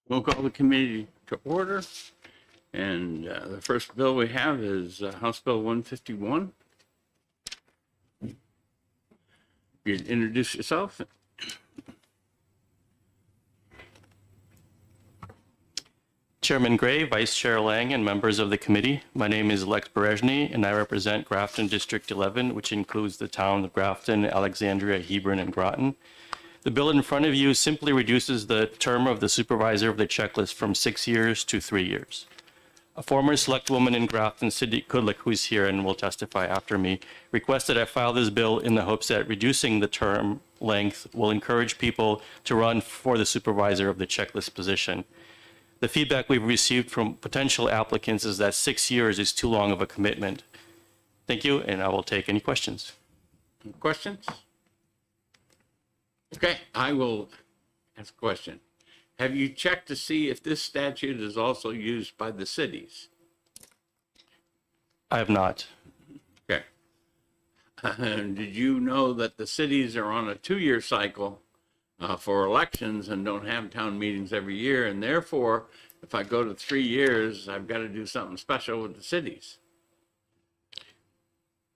We'll call the committee to order. And the first bill we have is House Bill 151. You'd introduce yourself. Chairman Gray, Vice Chair Lang, and members of the committee. My name is Lex Berezhny, and I represent Grafton District 11, which includes the towns of Grafton, Alexandria, Hebron, and Groton. The bill in front of you simply reduces the term of the supervisor of the checklist from 6 years to 3 years. A former select woman in Grafton, Cindy Kudlick, who's here and will testify after me, requested I file this bill in the hopes that reducing the term length will encourage people to run for the supervisor of the checklist position. The feedback we've received from potential applicants is that 6 years is too long of a commitment. Thank you, and I will take any questions. Questions? Okay, I will ask a question. Have you checked to see if this statute is also used by the cities? I have not. Okay. Did you know that the cities are on a 2-year cycle for elections and don't have town meetings every year? And therefore, if I go to 3 years, I've got to do something special with the cities.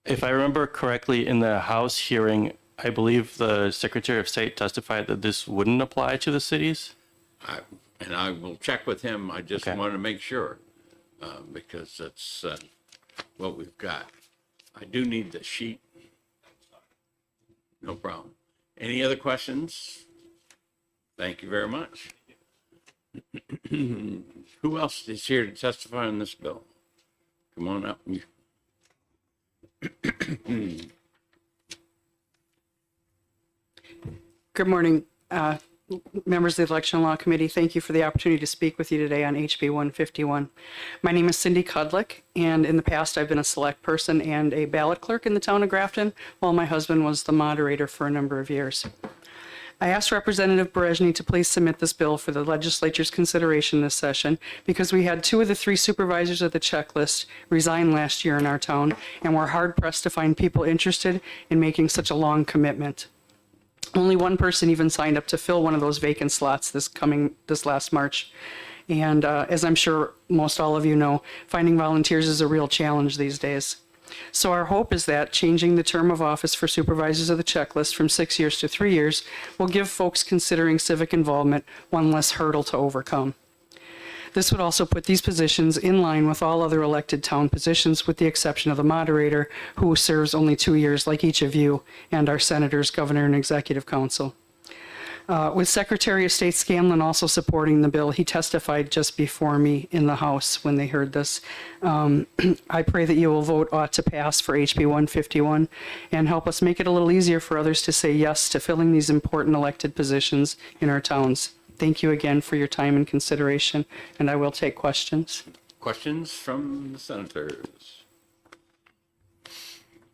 If I remember correctly, in the House hearing, I believe the Secretary of State testified that this wouldn't apply to the cities. And I will check with him. I just Okay. want to make sure because that's what we've got. I do need the sheet. No problem. Any other questions? Thank you very much. Who else is here to testify on this bill? Come on up. Good morning, members of the Election Law Committee. Thank you for the opportunity to speak with you today on HB 151. My name is Cindy Kudlick, and in the past I've been a select person and a ballot clerk in the town of Grafton, while my husband was the moderator for a number of years. I asked Representative Berezhny to please submit this bill for the legislature's consideration this session because we had 2 of the 3 supervisors of the checklist resign last year in our town, and we're hard-pressed to find people interested in making such a long commitment. Only one person even signed up to fill one of those vacant slots this last March. And as I'm sure most all of you know, finding volunteers is a real challenge these days. So our hope is that changing the term of office for supervisors of the checklist from 6 years to 3 years will give folks considering civic involvement one less hurdle to overcome. This would also put these positions in line with all other elected town positions, with the exception of the moderator, who serves only 2 years, like each of you, and our senators, governor, and executive council. With Secretary of State Scanlon also supporting the bill, he testified just before me in the House when they heard this. I pray that you will vote ought to pass for HB 151 and help us make it a little easier for others to say yes to filling these important elected positions in our towns. Thank you again for your time and consideration, and I will take questions. Questions from the senators?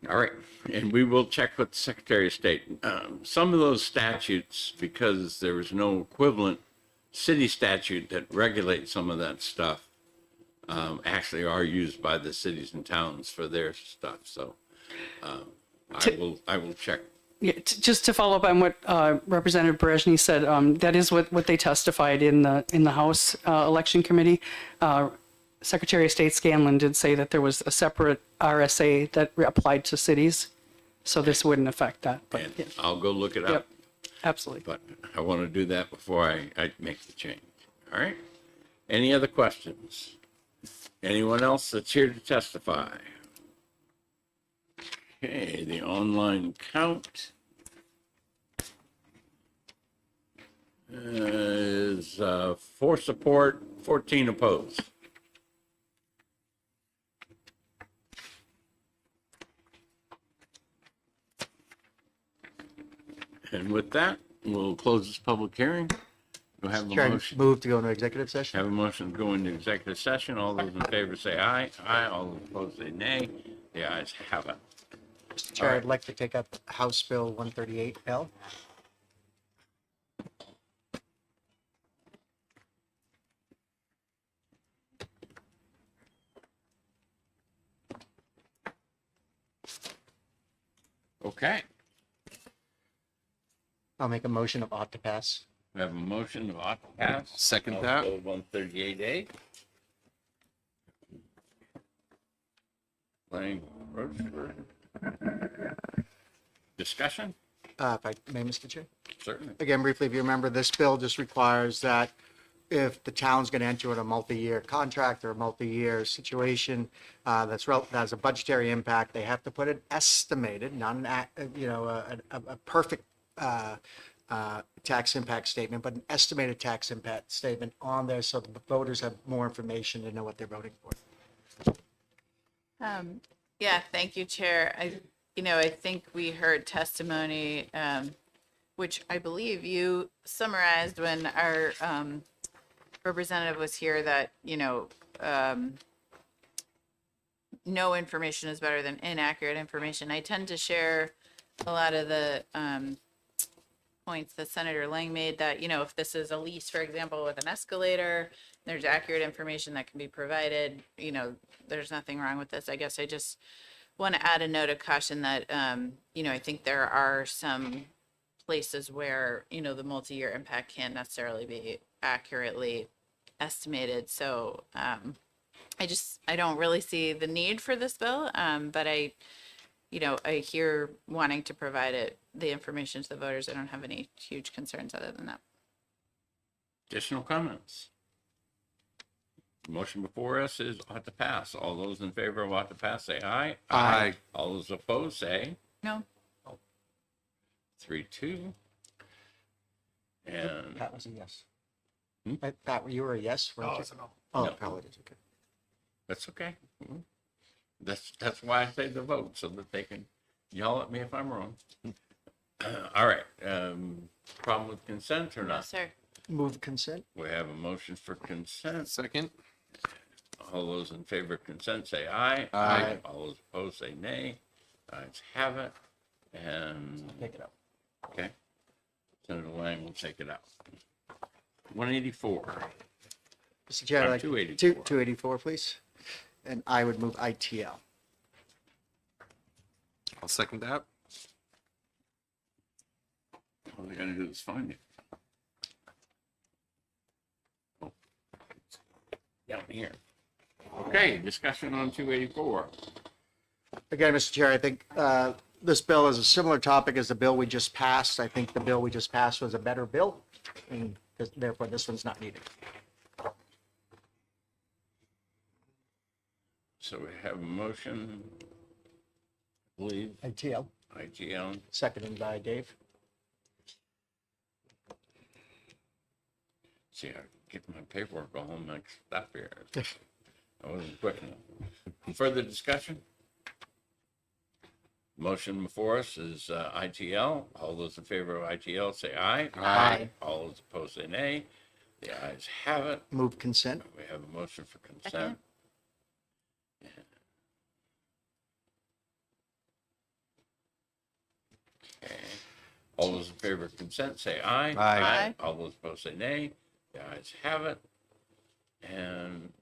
All right, and we will check with the Secretary of State. Some of those statutes, because there is no equivalent city statute that regulates some of that stuff, actually are used by the cities and towns for their stuff. So I will check. Yeah, just to follow up on what Representative Berezhny said, that is what they testified in the House Election Committee. Secretary of State Scanlon did say that there was a separate RSA that applied to cities, so this wouldn't affect that. But And yeah. I'll go look it up. Yep, absolutely. But I want to do that before I make the change. All right? Any other questions? Anyone else that's here to testify? Okay, the online count is 4 support, 14 opposed. And with that, we'll close this public hearing. We'll have a Chair, motion. move to go into executive session. Have a motion to go into executive session. All those in favor say aye. Aye. All those opposed say nay. The ayes have it. Mr. Chair, All right. I'd like to take up House Bill 138L. Okay. I'll make a motion of ought to pass. We have a motion to ought to pass. Second House that. Bill 138A. Lang, Rochford. Discussion? If I may, Mr. Chair? Certainly. Again, briefly, if you remember, this bill just requires that if the town's going to enter in a multi-year contract or a multi-year situation that has a budgetary impact, they have to put an estimated, not a perfect tax impact statement, but an estimated tax impact statement on there so the voters have more information to know what they're voting for. Yeah, thank you, Chair. I think we heard testimony, which I believe you summarized when our representative was here, that, no information is better than inaccurate information. I tend to share a lot of the points that Senator Lang made, that, if this is a lease, for example, with an escalator, there's accurate information that can be provided, there's nothing wrong with this. I guess I just want to add a note of caution that, I think there are some places where, the multi-year impact can't necessarily be accurately estimated. So I don't really see the need for this bill, but I hear wanting to provide the information to the voters. I don't have any huge concerns other than that. Additional comments? Motion before us is ought to pass. All those in favor of ought to pass, say aye. Aye. All those opposed, say No? 3-2. And Pat was a yes. Hmm? Pat, you were a yes, weren't you? no. Oh, No. apologies, okay. that's okay. That's why I say the vote, so that they can yell at me if I'm wrong. All right. Problem with consent or No, not? sir. Move consent? We have a motion for consent. Second. All those in favor of consent say aye. Aye. All those opposed say nay. Ayes have it. And, Take it up. okay. Senator Lang will take it out. 184. Mr. Chair, I'd like 284. 284, please. And I would move ITL. I'll second that. All they gotta do is find it. Oh. Down here. Okay, discussion on 284. Again, Mr. Chair, I think this bill is a similar topic as the bill we just passed. I think the bill we just passed was a better bill, and therefore this one's not needed. So we have a motion, I believe, ITL, IGL. seconded by Dave. See, I get my paperwork all mixed up here. I wasn't quick enough. Further discussion? Motion before us is ITL. All those in favor of ITL say aye. Aye. All those opposed say nay. The ayes have it. Move consent. We have a motion for Second. consent. Okay. All those in favor of consent say aye. Aye. All those opposed say nay. The ayes have it. And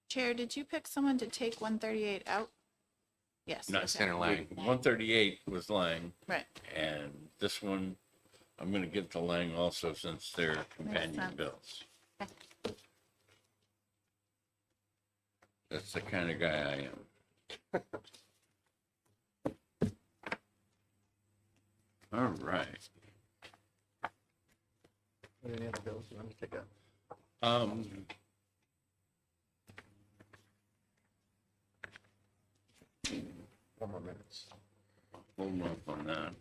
Chair, did you pick someone to take 138 out? Yes. not okay. Senator Lang. 138 was Lang, Right. and this one I'm going to give to Lang also since they're companion sense. bills. That's the kind of guy I am. All right. Are there any other bills you want to take up? One more minute. Hold on that.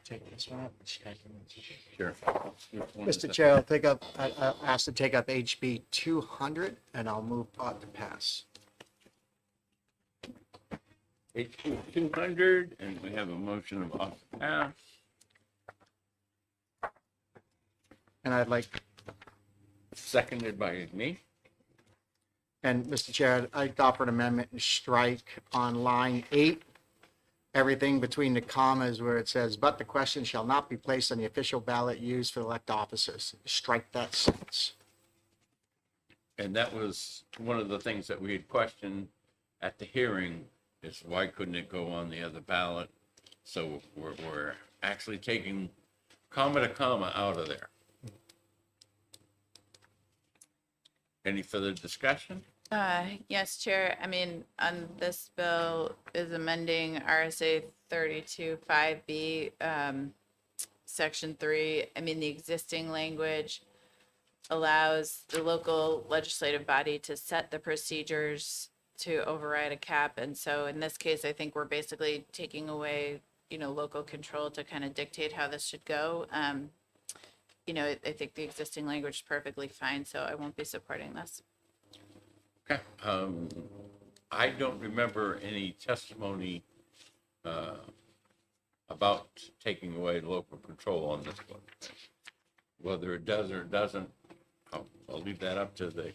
Take this one up. Sure. Mr. Chair, I'll ask to take up HB 200, and I'll move ought to pass. HB 200, and we have a motion of ought to pass. And I'd like, Seconded by me. and Mr. Chair, I'd offer an amendment and strike on line 8, everything between the commas where it says, "But the question shall not be placed on the official ballot used for elect officers." Strike that sentence. And that was one of the things that we had questioned at the hearing, is why couldn't it go on the other ballot? So we're actually taking comma to comma out of there. Any further discussion? Yes, Chair. I mean, on this bill is amending RSA 32(5)B, Section 3. I mean, the existing language allows the local legislative body to set the procedures to override a cap. And so in this case, I think we're basically taking away, local control to kind of dictate how this should go. I think the existing language is perfectly fine, so I won't be supporting this. Okay. I don't remember any testimony about taking away local control on this one. Whether it does or doesn't, I'll leave that up to the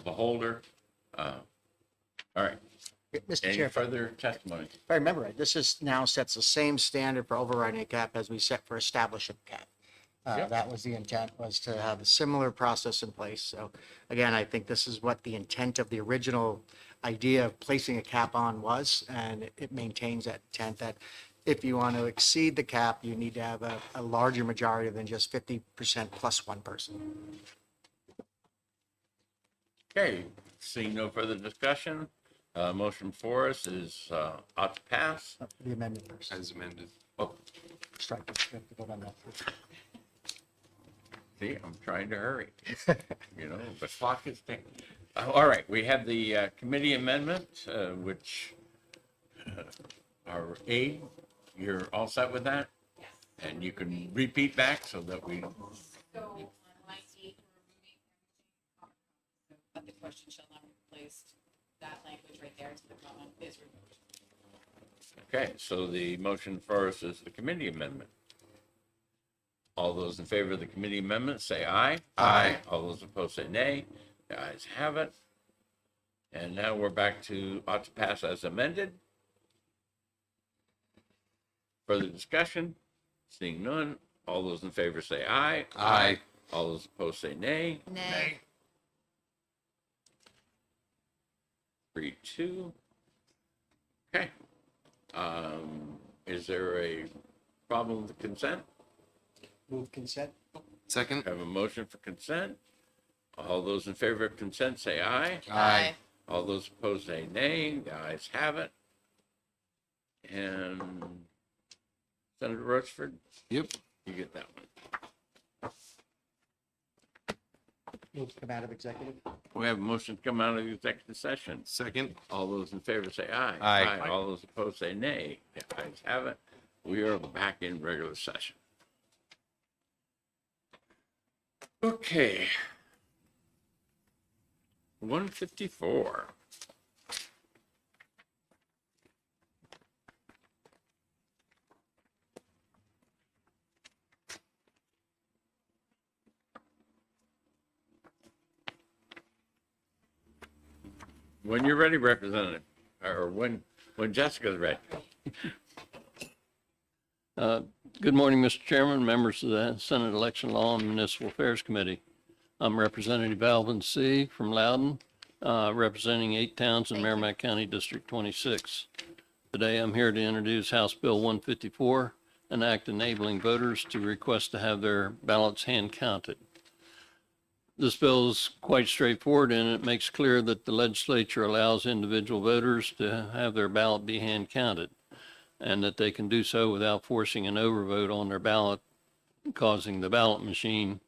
beholder. All right. Mr. Any Chair, further testimony? if I remember right, now sets the same standard for overriding a cap as we set for establishing a cap. Yep. That was the intent, was to have a similar process in place. So again, I think this is what the intent of the original idea of placing a cap on was, and it maintains that intent that if you want to exceed the cap, you need to have a larger majority than just 50% plus one person. Okay, seeing no further discussion, motion for us is ought to pass. The amendment first. As amended. Oh, Strike it. We have to vote on that first. see, I'm trying to hurry. The clock is ticking. All right, we have the committee amendment, which our aide, you're all set with that? Yes. And you can repeat back so that we, So on line 8, we're removing but the question shall not be replaced. That language right there to the comment is removed. okay, so the motion for us is the committee amendment. All those in favor of the committee amendment, say aye. Aye. All those opposed, say nay. The ayes have it. And now we're back to ought to pass as amended. Further discussion? Seeing none. All those in favor say aye. Aye. All those opposed say nay. Nay. 3-2. Okay. Is there a problem with the consent? Move consent. Second. Have a motion for consent. All those in favor of consent say aye. Aye. All those opposed say nay. The ayes have it. And Senator Rochford, Yep. you get that one. Move to come out of executive. We have a motion to come out of the executive session. Second. All those in favor say aye. Aye. All those opposed say nay. The ayes have it. We are back in regular session. Okay. 154. When you're ready, Representative, or when Jessica's ready. Good morning, Mr. Chairman, members of the Senate Election Law and Municipal Affairs Committee. I'm Representative Alvin C. from Loudon, representing 8 towns in Merrimack County District 26. Today, I'm here to introduce House Bill 154, an act enabling voters to request to have their ballots hand counted. This bill is quite straightforward, and it makes clear that the legislature allows individual voters to have their ballot be hand counted, and that they can do so without forcing an overvote on their ballot, causing the ballot machine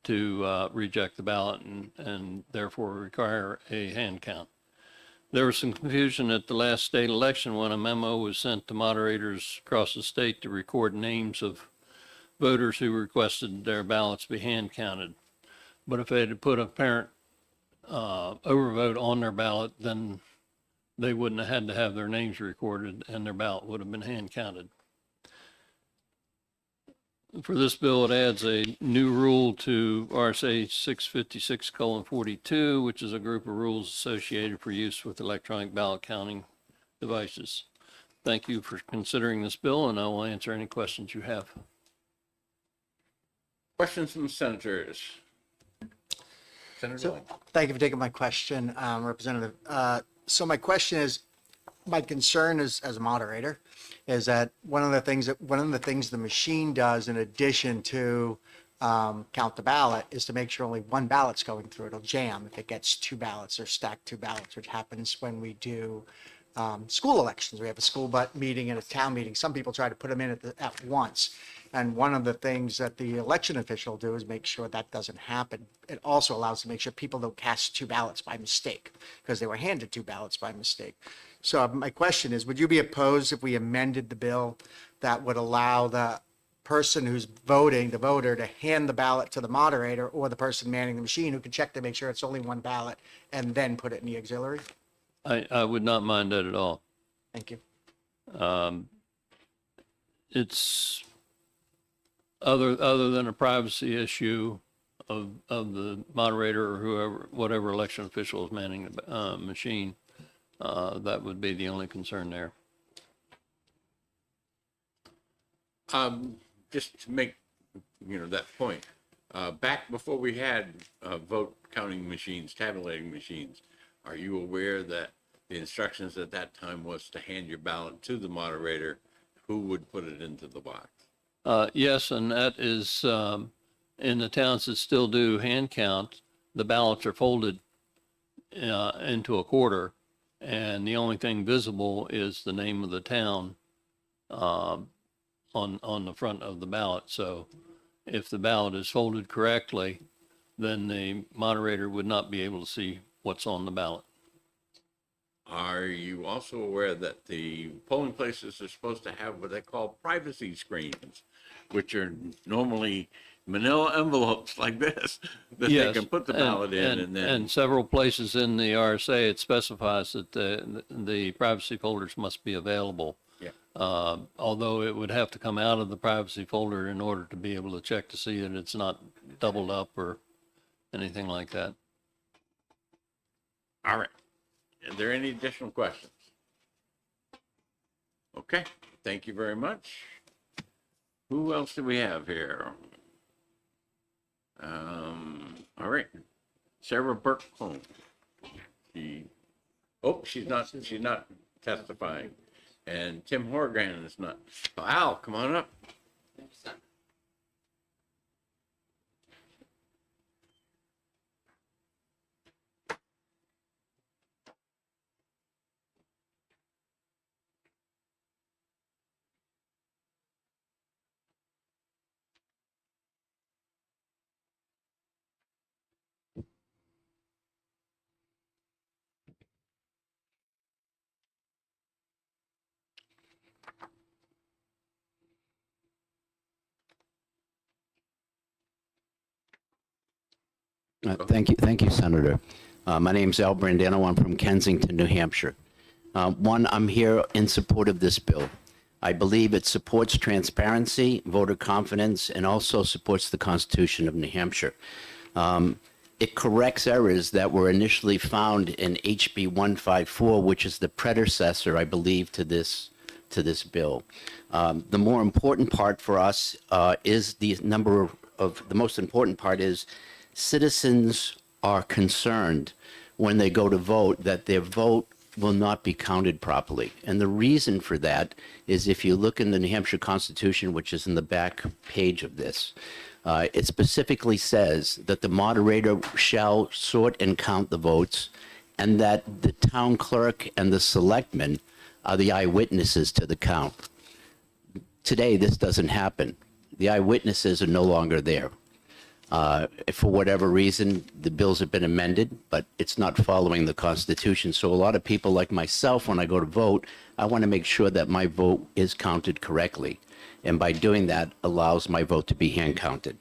to reject the ballot and therefore require a hand count. There was some confusion at the last state election when a memo was sent to moderators across the state to record names of voters who requested their ballots be hand counted. But if they had put a apparent overvote on their ballot, then they wouldn't have had to have their names recorded and their ballot would have been hand counted. For this bill, it adds a new rule to RSA 656:42, which is a group of rules associated for use with electronic ballot counting devices. Thank you for considering this bill, and I will answer any questions you have. Questions from senators? Senator So, Lang? thank you for taking my question, Representative. So my question is, my concern is, as a moderator, is that one of the things the machine does in addition to count the ballot is to make sure only one ballot's going through. It'll jam if it gets two ballots or stacked two ballots, which happens when we do school elections. We have a school meeting and a town meeting. Some people try to put them in at once. And one of the things that the election official do is make sure that doesn't happen. It also allows to make sure people don't cast two ballots by mistake because they were handed two ballots by mistake. So my question is, would you be opposed if we amended the bill that would allow the person who's voting, the voter, to hand the ballot to the moderator or the person manning the machine who can check to make sure it's only one ballot and then put it in the auxiliary? I would not mind that at all. Thank you. It's other than a privacy issue of the moderator or whoever, whatever election official is manning the machine, that would be the only concern there. Just to make, that point, back before we had vote counting machines, tabulating machines, are you aware that the instructions at that time was to hand your ballot to the moderator who would put it into the box? Yes, and that is in the towns that still do hand count, the ballots are folded into a quarter, and the only thing visible is the name of the town on the front of the ballot. So if the ballot is folded correctly, then the moderator would not be able to see what's on the ballot. Are you also aware that the polling places are supposed to have what they call privacy screens, which are normally manila envelopes like this, that Yes, they can put the ballot in and then... And several places in the RSA, it specifies that the privacy folders must be available. Yeah. Although it would have to come out of the privacy folder in order to be able to check to see that it's not doubled up or anything like that. All right. Are there any additional questions? Okay, thank you very much. Who else do we have here? All right, Sarah Burke-Holmes. She's not testifying. And Tim Horgan is not. Al, come on up. Thank you, Senator. My name's Al Brandano. I'm from Kensington, New Hampshire. One, I'm here in support of this bill. I believe it supports transparency, voter confidence, and also supports the Constitution of New Hampshire. It corrects errors that were initially found in HB 154, which is the predecessor, I believe, to this bill. The more important part for us is the most important part is citizens are concerned when they go to vote that their vote will not be counted properly. And the reason for that is if you look in the New Hampshire Constitution, which is in the back page of this, it specifically says that the moderator shall sort and count the votes and that the town clerk and the selectmen are the eyewitnesses to the count. Today, this doesn't happen. The eyewitnesses are no longer there. For whatever reason, the bills have been amended, but it's not following the Constitution. So a lot of people like myself, when I go to vote, I want to make sure that my vote is counted correctly. And by doing that, allows my vote to be hand counted.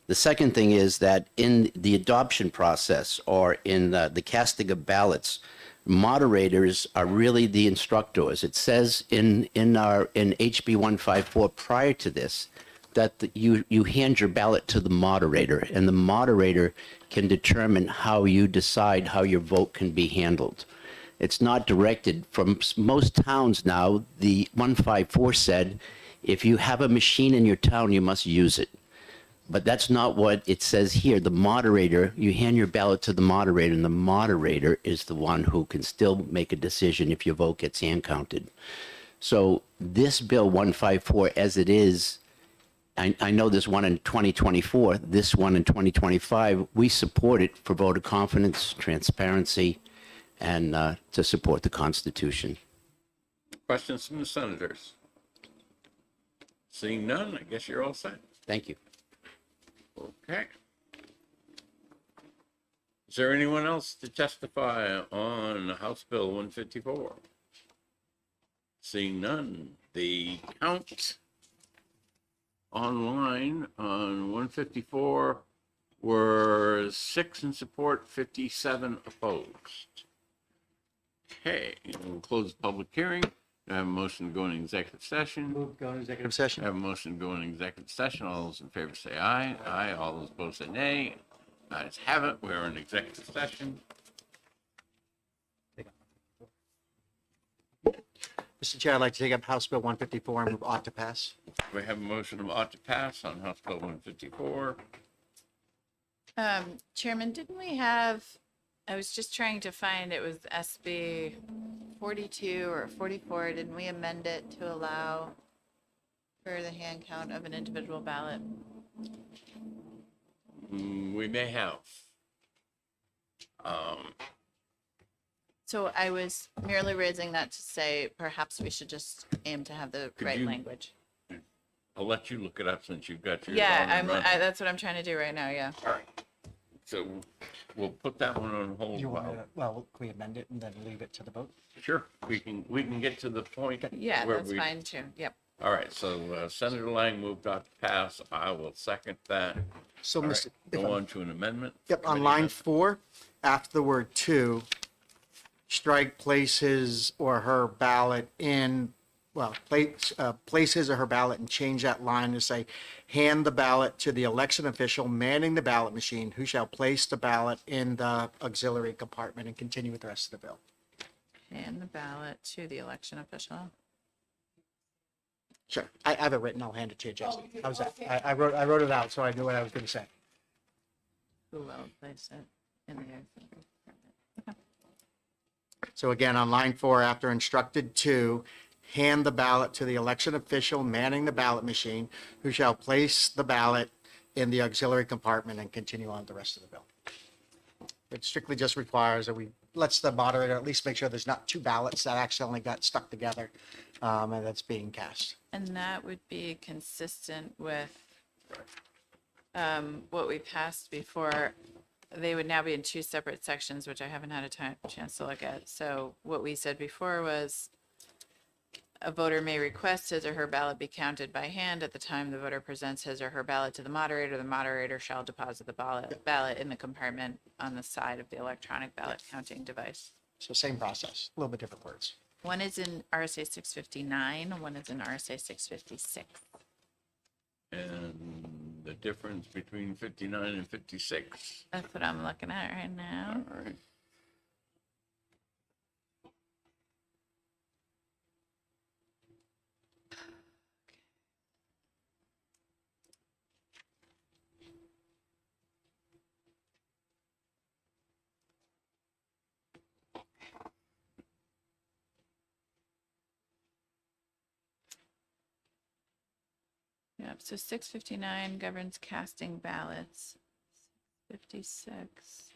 The second thing is that in the adoption process or in the casting of ballots, moderators are really the instructors. It says in HB 154 prior to this, that you hand your ballot to the moderator, and the moderator can determine how you decide how your vote can be handled. It's not directed from most towns now. The 154 said, if you have a machine in your town, you must use it. But that's not what it says here. The moderator, you hand your ballot to the moderator, and the moderator is the one who can still make a decision if your vote gets hand counted. So this bill 154, as it is, I know there's one in 2024, this one in 2025, we support it for voter confidence, transparency, and to support the Constitution. Questions from the senators? Seeing none, I guess you're all set. Thank you. Okay. Is there anyone else to testify on House Bill 154? Seeing none, the count online on 154 were 6 in support, 57 opposed. Okay, we'll close the public hearing. I have a motion to go into executive session. Move, go into executive I session. have a motion to go into executive session. All those in favor say aye. Aye. All those opposed say nay. Ayes have it. We're in executive session. Mr. Chair, I'd like to take up House Bill 154 and move ought to pass. We have a motion of ought to pass on House Bill 154. Chairman, didn't we have, I was just trying to find, it was SB 42 or 44, didn't we amend it to allow for the hand count of an individual ballot? We may have. So I was merely raising that to say perhaps we should just aim to have the Could right you- language. I'll let you look it up since you've got your. Yeah, that's what I'm trying to do right now, yeah. All right. So we'll put that one on hold. Do you want while- to, well, can we amend it and then leave it to the vote? Sure, we can get to the point. Yeah, where that's we- fine too, yep. All right, so Senator Lang moved out to pass. I will second that. So, All right, Mr. if go I'm- on to an amendment. Yep, on Committee line amendment. 4, after the word "to," strike place his or her ballot in, place his or her ballot and change that line to say, hand the ballot to the election official manning the ballot machine, who shall place the ballot in the auxiliary compartment, and continue with the rest of the bill. Hand the ballot to the election official. Sure, I have it written, I'll hand it to you, Jesse. How's that? I wrote it out, so I knew what I was going to say. Who will place it in the auxiliary department? So again, on line 4, after instructed to, hand the ballot to the election official manning the ballot machine, who shall place the ballot in the auxiliary compartment, and continue on with the rest of the bill. It strictly just requires that we, lets the moderator at least make sure there's not 2 ballots that accidentally got stuck together, and that's being cast. And that would be consistent with what we passed before. They would now be in 2 separate sections, which I haven't had a chance to look at. So what we said before was a voter may request his or her ballot be counted by hand at the time the voter presents his or her ballot to the moderator. The moderator shall deposit the ballot in the compartment on the side of the electronic ballot counting device. So same process, a little bit different words. One is in RSA 659, one is in RSA 656. And the difference between 59 and 56. That's what I'm looking at right now. All right. Yep, so 659 governs casting ballots. 56.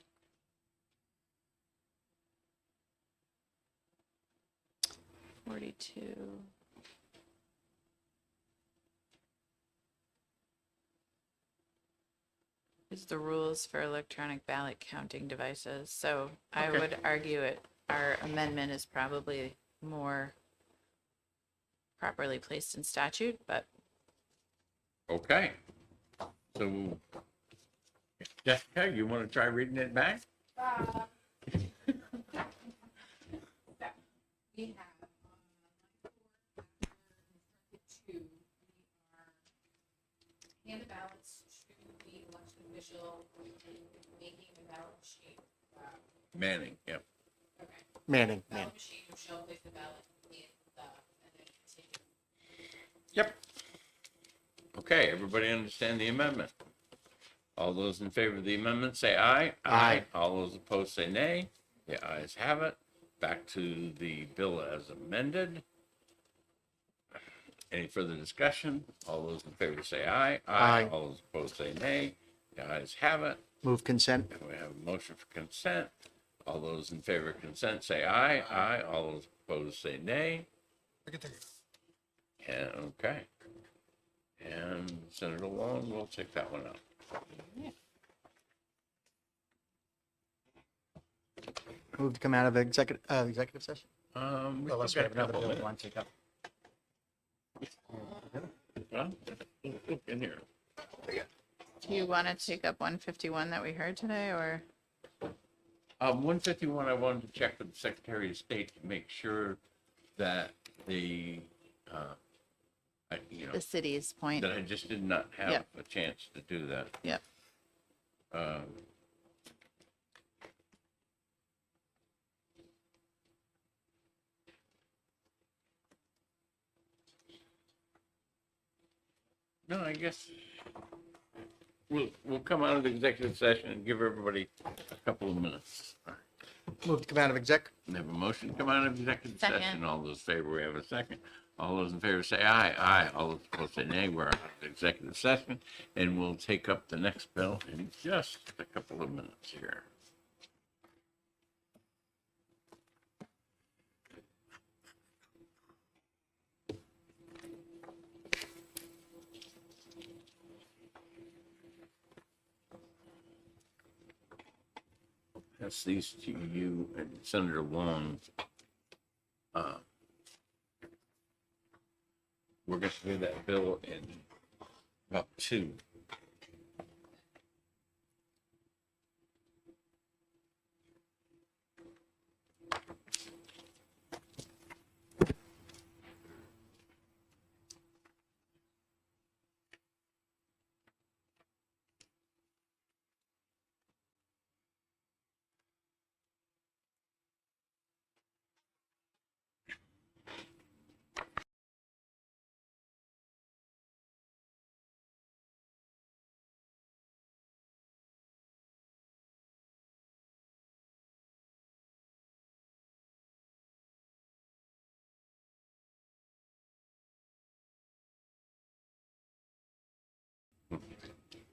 $42. Is the rules for electronic ballot counting devices. So I Okay. would argue our amendment is probably more properly placed in statute, but Okay. So, Jessica, you want to try reading it back? We have, two, we are hand the ballots to the election official making the ballot machine. Manning, yep. Okay. Manning. Ballot machine who shall place the ballot in the, and then continue. Yep. Okay, everybody understand the amendment? All those in favor of the amendment say aye. Aye. All those opposed say nay. The ayes have it. Back to the bill as amended. Any further discussion? All those in favor say aye. Aye. All those opposed say nay. The ayes have it. Move consent. And we have a motion for consent. All those in favor of consent say aye. Aye. All those opposed say nay. And, okay. And Senator Long will take that one up. Move to come out of executive session. We Unless still we got have a another couple bill we minutes. want to take up. Huh? Look in here. Do you want to take up 151 that we heard today, or? 151, I wanted to check with the Secretary of State to make sure that the, The city's point? that I just did not have Yep. a chance to do that. Yep. Um, No, I guess we'll come out of the executive session and give everybody a couple of minutes. All right. Move to come out of exec. We have a motion to come out of executive Second. session. All those in favor, we have a second. All those in favor say aye. Aye. All those opposed say nay. We're out of executive session, and we'll take up the next bill in just a couple of minutes here. That's these to you and Senator Long. We're going to do that bill in about 2.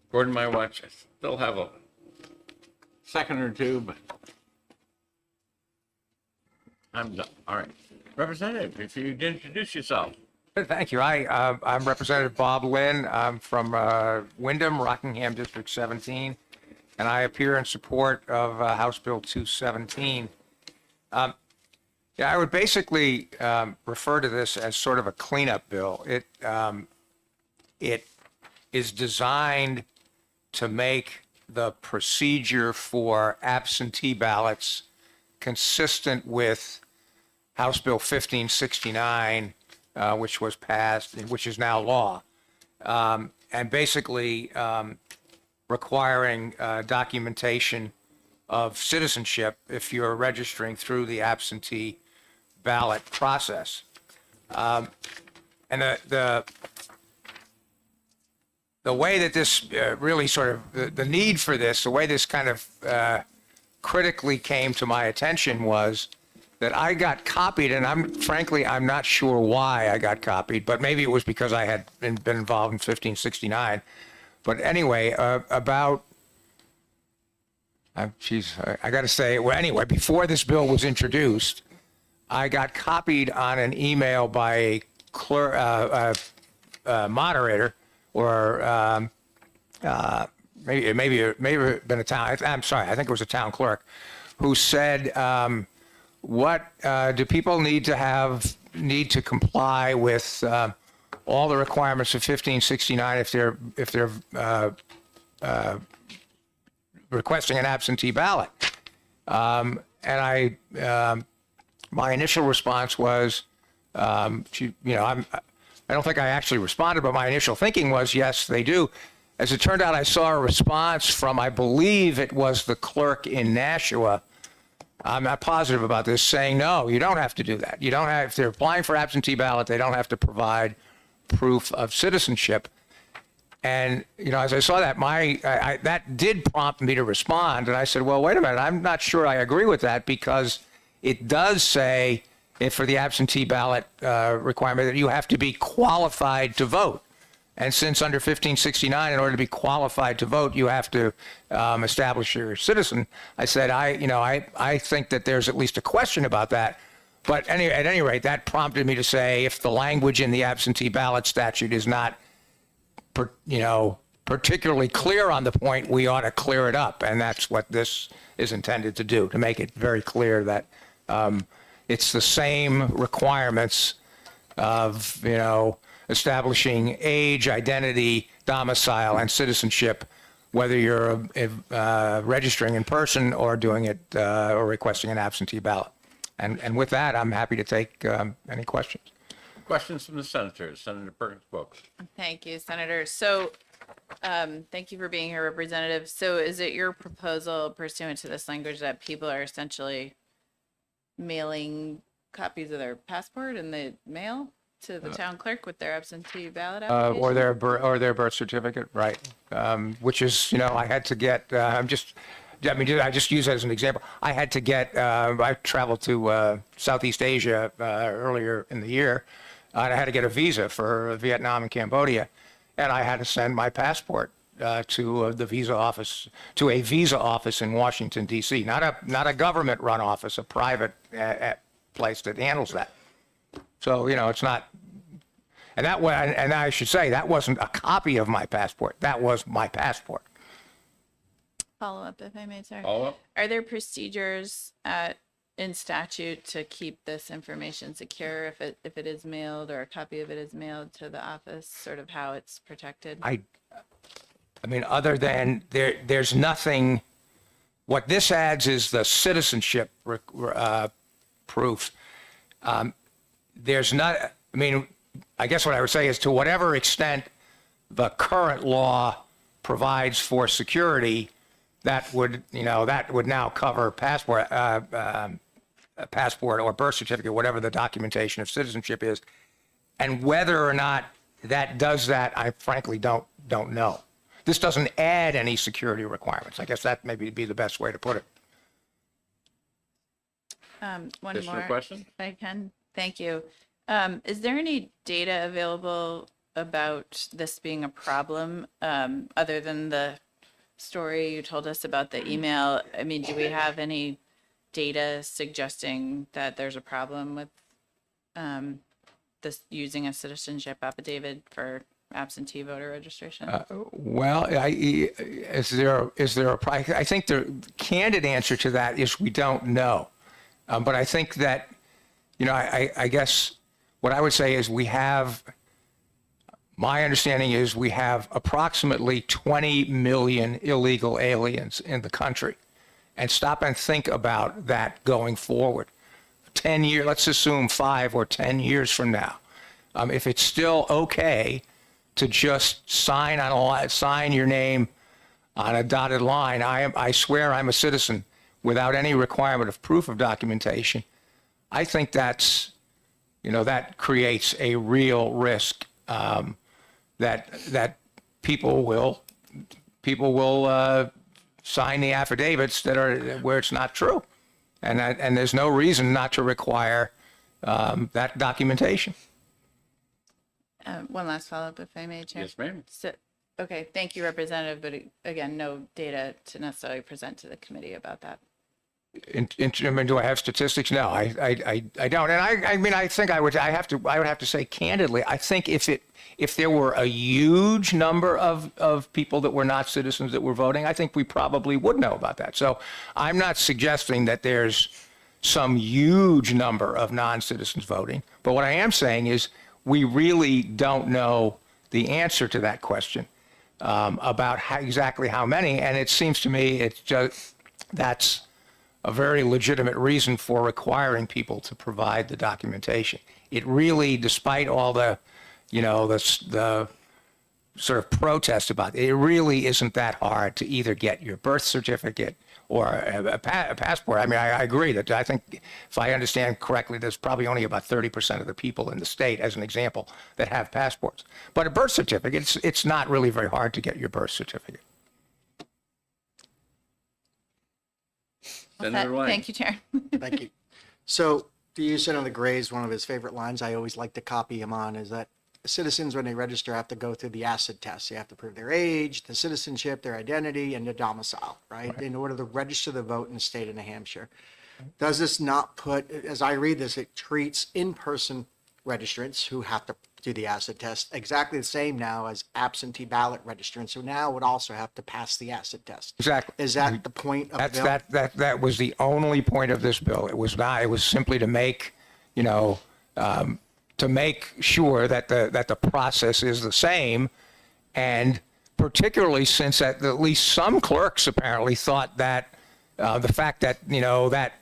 According to my watch, I still have a second or two, but I'm done. All right. Representative, if you'd introduce yourself. Thank you. I'm Representative Bob Lynn. I'm from Wyndham, Rockingham District 17, and I appear in support of House Bill 217. Yeah, I would basically refer to this as sort of a cleanup bill. It is designed to make the procedure for absentee ballots consistent with House Bill 1569, which was passed, and which is now law, and basically requiring documentation of citizenship if you're registering through the absentee ballot process. And the way that this really sort of, the need for this, the way this kind of critically came to my attention was that I got copied, and I'm not sure why I got copied, but maybe it was because I had been involved in 1569. But anyway, I got to say, well, anyway, before this bill was introduced, I got copied on an email by a moderator, or maybe it been a town. I'm sorry, I think it was a town clerk, who said, "What do people need to comply with all the requirements of 1569 if they're requesting an absentee ballot?" And my initial response was, I don't think I actually responded, but my initial thinking was, yes, they do. As it turned out, I saw a response from, I believe it was the clerk in Nashua. I'm not positive about this, saying, no, you don't have to do that. You don't have, if they're applying for absentee ballot, they don't have to provide proof of citizenship. And, you know, as I saw that, that did prompt me to respond. And I said, well, wait a minute, I'm not sure I agree with that, because it does say, if for the absentee ballot requirement, that you have to be qualified to vote. And since under 1569, in order to be qualified to vote, you have to establish you're a citizen, I said, I think that there's at least a question about that. But at any rate, that prompted me to say, if the language in the absentee ballot statute is not particularly clear on the point, we ought to clear it up. And that's what this is intended to do, to make it very clear that it's the same requirements of, establishing age, identity, domicile, and citizenship, whether you're registering in person or doing it or requesting an absentee ballot. And with that, I'm happy to take any questions. Questions from the senators. Senator Perkins Cook. Thank you, Senator. So, thank you for being here, Representative. So is it your proposal pursuant to this language that people are essentially mailing copies of their passport in the mail to the town clerk with their absentee ballot application? Or their birth certificate, right? Which is, I had to get. I just use that as an example. I had to get. I traveled to Southeast Asia earlier in the year, and I had to get a visa for Vietnam and Cambodia, and I had to send my passport to the visa office, to a visa office in Washington D.C. Not a government-run office, a private place that handles that. So it's not, and I should say that wasn't a copy of my passport. That was my passport. Follow up, if I may, sir. Follow up. Are there procedures in statute to keep this information secure if it is mailed, or a copy of it is mailed to the office, sort of how it's protected? I mean, other than there's nothing. What this adds is the citizenship proof. There's not. I mean, I guess what I would say is, to whatever extent the current law provides for security, that would now cover passport or birth certificate, whatever the documentation of citizenship is, and whether or not that does that, I frankly don't know. This doesn't add any security requirements. I guess that maybe be the best way to put it. One Additional more, question? if I can. Thank you. Is there any data available about this being a problem, other than the story you told us about the email? I mean, do we have any data suggesting that there's a problem with this using a citizenship affidavit for absentee voter registration? Well, I think the candid answer to that is we don't know. But I think that, I guess what I would say is my understanding is we have approximately 20 million illegal aliens in the country. And stop and think about that going forward. 10 years, let's assume 5 or 10 years from now. If it's still okay to just sign your name on a dotted line, I swear I'm a citizen, without any requirement of proof of documentation, I think that creates a real risk that people will sign the affidavits that are where it's not true, and there's no reason not to require that documentation. One last follow-up, if I may, Chair. Yes, ma'am. So, okay, thank you, Representative, but again, no data to necessarily present to the committee about that. I mean, do I have statistics? No, I don't. And I mean, I think I would have to say candidly, I think if there were a huge number of people that were not citizens that were voting, I think we probably would know about that. So I'm not suggesting that there's some huge number of non-citizens voting. But what I am saying is we really don't know the answer to that question about exactly how many. And it seems to me that's a very legitimate reason for requiring people to provide the documentation. It really, despite all the sort of protest about it. It really isn't that hard to either get your birth certificate or a passport. I mean, I agree that I think, if I understand correctly, there's probably only about 30% of the people in the state, as an example, that have passports. But a birth certificate, it's not really very hard to get your birth certificate. Senator Lang. Thank you, Chair. Thank you. So to use Senator Gray's, one of his favorite lines I always like to copy him on is that citizens, when they register, have to go through the acid test. They have to prove their age, their citizenship, their identity, and their domicile, right? In order to register the vote in the state of New Hampshire. Does this not put, as I read this, it treats in-person registrants who have to do the acid test exactly the same now as absentee ballot registrants who now would also have to pass the acid test. Exactly. Is that the point of the That's bill? that was the only point of this bill. It was not. It was simply to make, to make sure that the process is the same, and particularly since at least some clerks apparently thought that the fact that that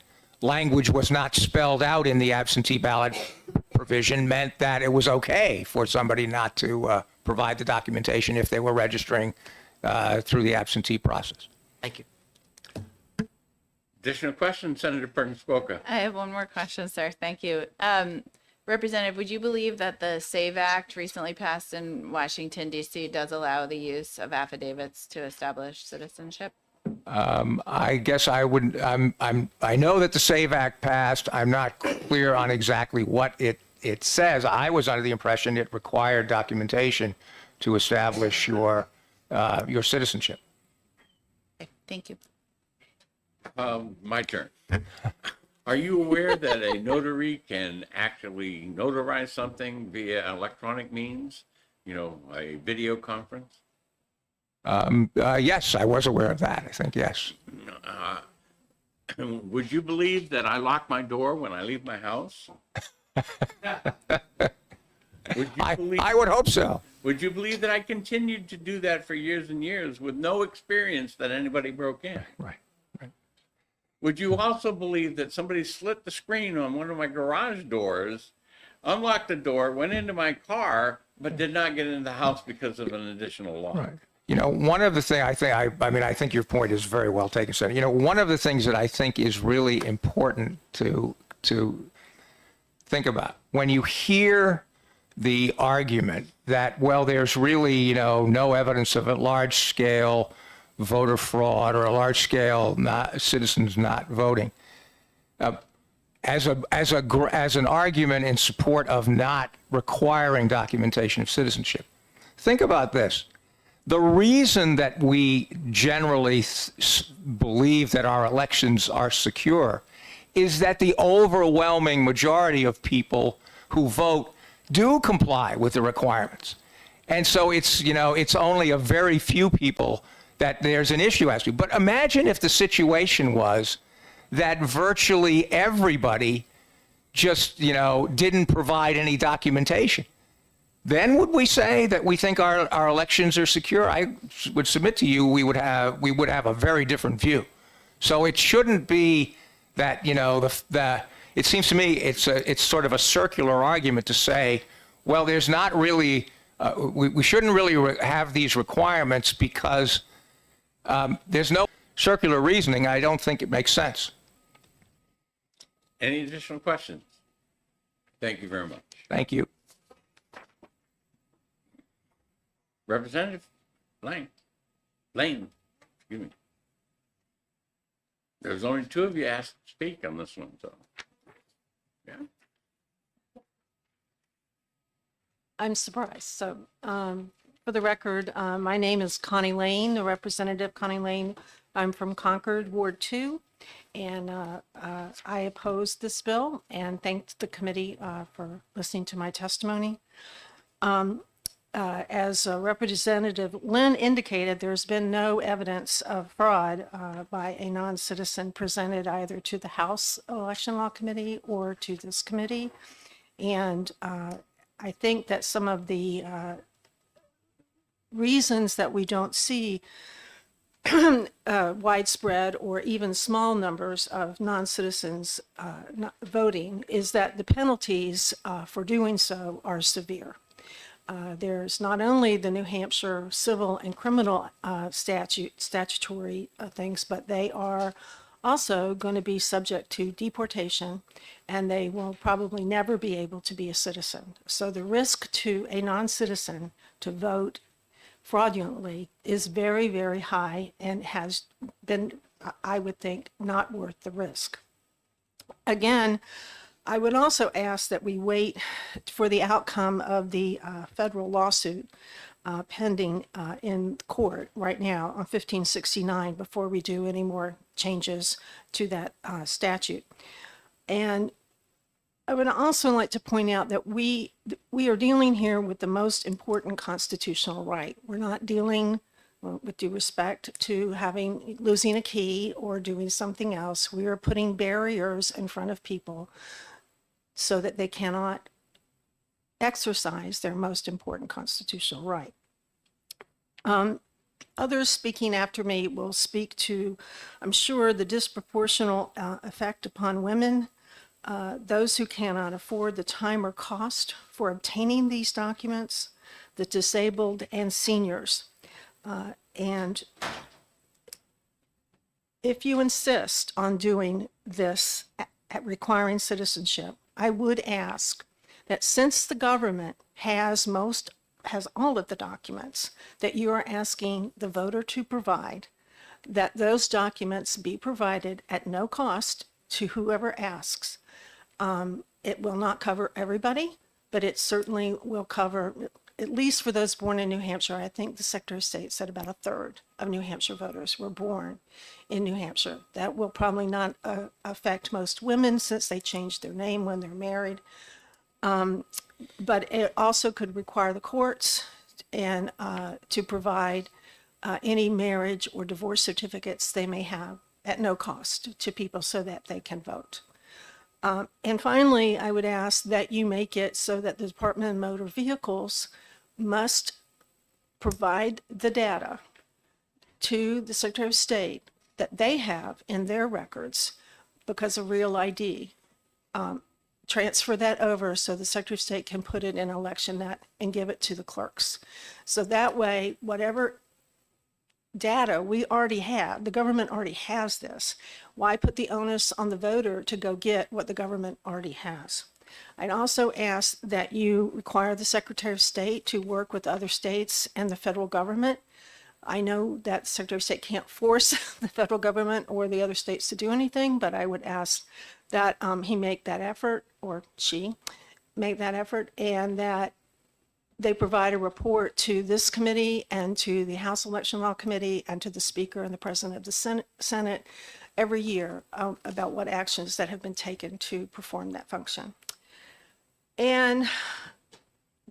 language was not spelled out in the absentee ballot provision meant that it was okay for somebody not to provide the documentation if they were registering through the absentee process. Thank you. Additional questions, Senator Perkins Spilka. I have one more question, sir. Thank you. Representative, would you believe that the SAVE Act recently passed in Washington, D.C. does allow the use of affidavits to establish citizenship? I guess I would. I know that the SAVE Act passed. I'm not clear on exactly what it says. I was under the impression it required documentation to establish your citizenship. Okay, thank you. My turn. Are you aware that a notary can actually notarize something via electronic means? A video conference? Yes, I was aware of that. I think yes. Would you believe that I lock my door when I leave my house? I would hope so. Would you believe that I continued to do that for years and years with no experience that anybody broke in? Right. Would you also believe that somebody slit the screen on one of my garage doors, unlocked the door, went into my car, but did not get into the house because of an additional lock? Right. One of the things I think your point is very well taken, Senator. One of the things that I think is really important to think about when you hear the argument that, well, there's really, no evidence of a large scale voter fraud or a large scale citizens not voting, as an argument in support of not requiring documentation of citizenship. Think about this. The reason that we generally believe that our elections are secure is that the overwhelming majority of people who vote do comply with the requirements. And so it's only a very few people that there's an issue as to. But imagine if the situation was that virtually everybody just, didn't provide any documentation. Then would we say that we think our elections are secure? I would submit to you we would have a very different view. So it shouldn't be that, it seems to me it's sort of a circular argument to say, well, there's not really, we shouldn't really have these requirements because there's no circular reasoning. I don't think it makes sense. Any additional questions? Thank you very much. Thank you. Representative Lane, excuse me. There's only two of you asked to speak on this one, so. Yeah. I'm surprised. So, for the record, my name is Connie Lane, the representative Connie Lane. I'm from Concord, Ward 2, and I opposed this bill and thanked the committee for listening to my testimony. As Representative Lynn indicated, there's been no evidence of fraud by a non-citizen presented either to the House Election Law Committee or to this committee. And I think that some of the reasons that we don't see widespread or even small numbers of non-citizens not voting is that the penalties for doing so are severe. There's not only the New Hampshire civil and criminal statutory things, but they are also going to be subject to deportation, and they will probably never be able to be a citizen. So the risk to a non-citizen to vote fraudulently is very, very high and has been, I would think, not worth the risk. Again, I would also ask that we wait for the outcome of the federal lawsuit pending in court right now on 1569 before we do any more changes to that statute. And I would also like to point out that we are dealing here with the most important constitutional right. We're not dealing, well, with due respect to losing a key or doing something else. We are putting barriers in front of people so that they cannot exercise their most important constitutional right. Others speaking after me will speak to, I'm sure, the disproportional effect upon women, those who cannot afford the time or cost for obtaining these documents, the disabled, and seniors. And if you insist on doing this at requiring citizenship, I would ask that since the government has all of the documents that you are asking the voter to provide, that those documents be provided at no cost to whoever asks. It will not cover everybody, but it certainly will cover, at least for those born in New Hampshire. I think the Secretary of State said about a third of New Hampshire voters were born in New Hampshire. That will probably not affect most women since they change their name when they're married. But it also could require the courts and to provide any marriage or divorce certificates they may have at no cost to people so that they can vote. And finally, I would ask that you make it so that the Department of Motor Vehicles must provide the data to the Secretary of State that they have in their records because of Real ID. Transfer that over so the Secretary of State can put it in ElectionNet and give it to the clerks. So that way, whatever data we already have, the government already has this. Why put the onus on the voter to go get what the government already has? I'd also ask that you require the Secretary of State to work with other states and the federal government. I know that the Secretary of State can't force the federal government or the other states to do anything, but I would ask that he make that effort, or she make that effort, and that they provide a report to this committee and to the House Election Law Committee and to the Speaker and the President of the Senate every year about what actions that have been taken to perform that function. And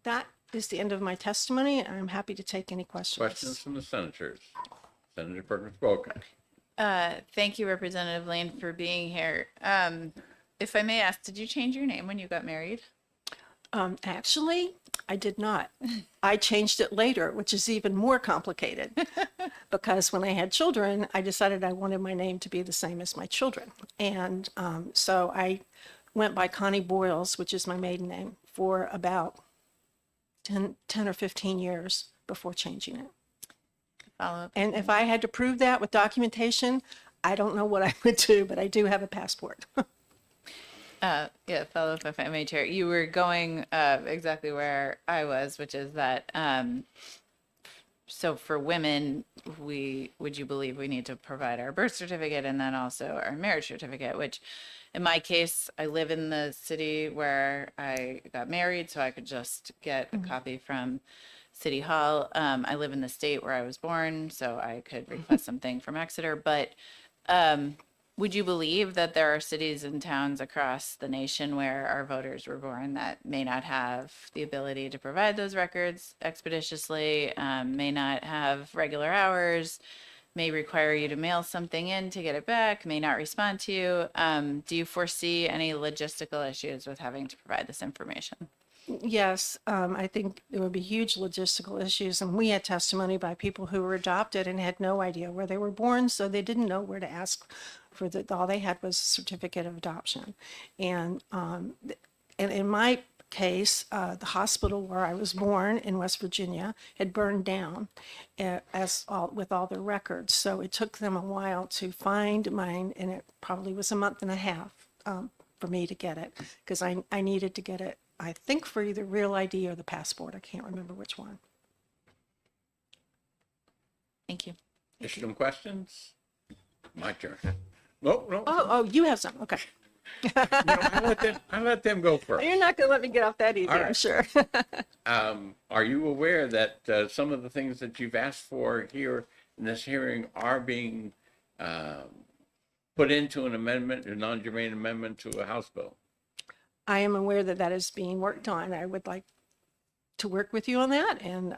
that is the end of my testimony, and I'm happy to take any questions. Questions from the senators? Senator Perkins Spoken. Thank you, Representative Lane, for being here. If I may ask, did you change your name when you got married? Actually, I did not. I changed it later, which is even more complicated because when I had children, I decided I wanted my name to be the same as my children. And so I went by Connie Boyles, which is my maiden name, for about 10 or 15 years before changing it. Follow up. And if I had to prove that with documentation, I don't know what I would do, but I do have a passport. Yeah, follow up if I may, Chair. You were going exactly where I was, which is that so for women, would you believe we need to provide our birth certificate and then also our marriage certificate, which in my case, I live in the city where I got married, so I could just get a copy from City Hall. I live in the state where I was born, so I could request something from Exeter. But would you believe that there are cities and towns across the nation where our voters were born that may not have the ability to provide those records expeditiously, may not have regular hours, may require you to mail something in to get it back, may not respond to you? Do you foresee any logistical issues with having to provide this information? Yes, I think there would be huge logistical issues, and we had testimony by people who were adopted and had no idea where they were born, so they didn't know where to ask for all they had was a certificate of adoption. And in my case, the hospital where I was born in West Virginia had burned down with all their records. So it took them a while to find mine, and it probably was a month and a half for me to get it, because I needed to get it, I think, for either Real ID or the passport. I can't remember which one. Thank you. Additional questions? My turn. No, no. Oh, you have some. Okay. I let them go first. You're not going to let me get off that easy, All right. I'm sure. Are you aware that some of the things that you've asked for here in this hearing are being put into an amendment, a non-germane amendment to a House bill? I am aware that that is being worked on. I would like to work with you on that, and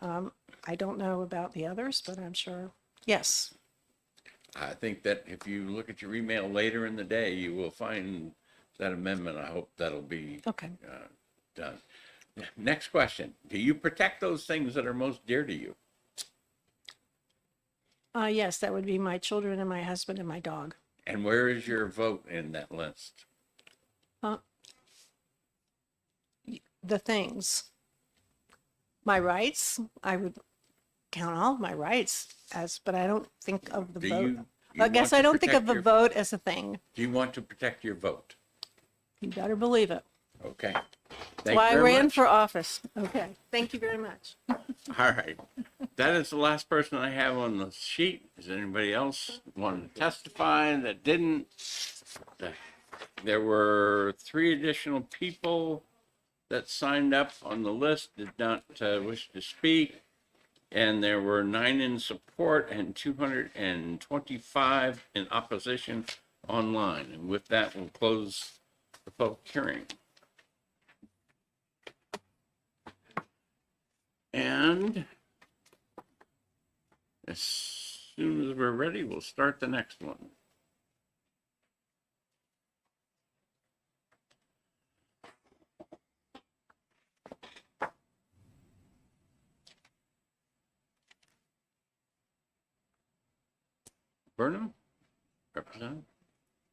I don't know about the others, but I'm sure, yes. I think that if you look at your email later in the day, you will find that amendment. I hope that'll be Okay. done. Next question. Do you protect those things that are most dear to you? Yes, that would be my children and my husband and my dog. And where is your vote in that list? The things. My rights, I would count all of my rights as, but I don't think of the Do vote. you I guess want I to don't think of protect the your- vote as a thing. Do you want to protect your vote? You better believe it. Okay. That's Thank why I you very ran much. for office. Okay. Thank you very much. All right. That is the last person I have on the sheet. Is anybody else want to testify that didn't? There were 3 additional people that signed up on the list, did not wish to speak. And there were 9 in support and 225 in opposition online. And with that, we'll close the public hearing. And as soon as we're ready, we'll start the next one. Burnham, representative?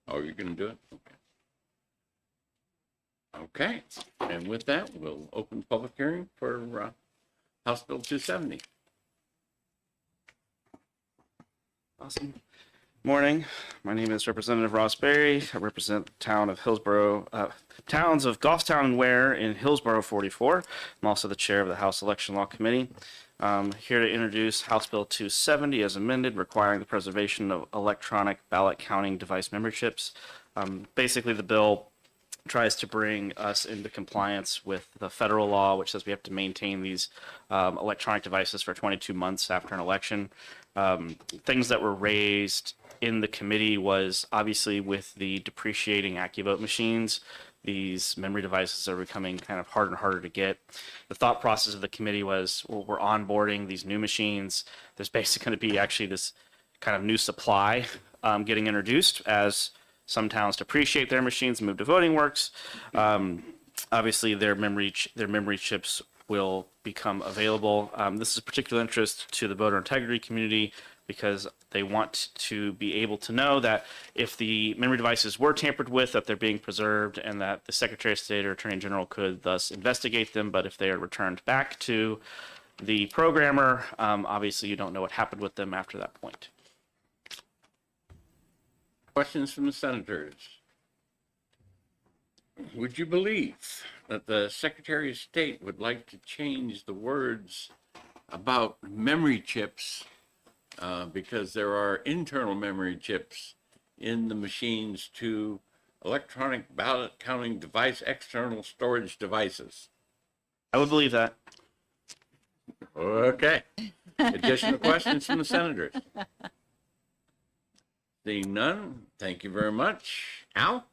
Oh, you're gonna do it? Okay. Okay, and with that, we'll open public hearing for House Bill 270. Awesome. Morning. My name is Representative Ross Berry. I represent the town of Hillsborough, towns of Goffstown and Ware in Hillsborough 44. I'm also the chair of the House Election Law Committee. Here to introduce House Bill 270 as amended, requiring the preservation of electronic ballot counting device memory chips. Basically, the bill tries to bring us into compliance with the federal law, which says we have to maintain these electronic devices for 22 months after an election. Things that were raised in the committee was obviously with the depreciating AccuVote machines. These memory devices are becoming kind of harder and harder to get. The thought process of the committee was, well, we're onboarding these new machines. There's basically going to be actually this kind of new supply getting introduced as some towns depreciate their machines and move to voting works. Obviously, their memory chips will become available. This is of particular interest to the voter integrity community because they want to be able to know that if the memory devices were tampered with, that they're being preserved and that the Secretary of State or Attorney General could thus investigate them. But if they are returned back to the programmer, obviously you don't know what happened with them after that point. Questions from the senators? Would you believe that the Secretary of State would like to change the words about memory chips because there are internal memory chips in the machines to electronic ballot counting device external storage devices? I would believe that. Okay. Additional questions from the senators? Seeing none, thank you very much. Al?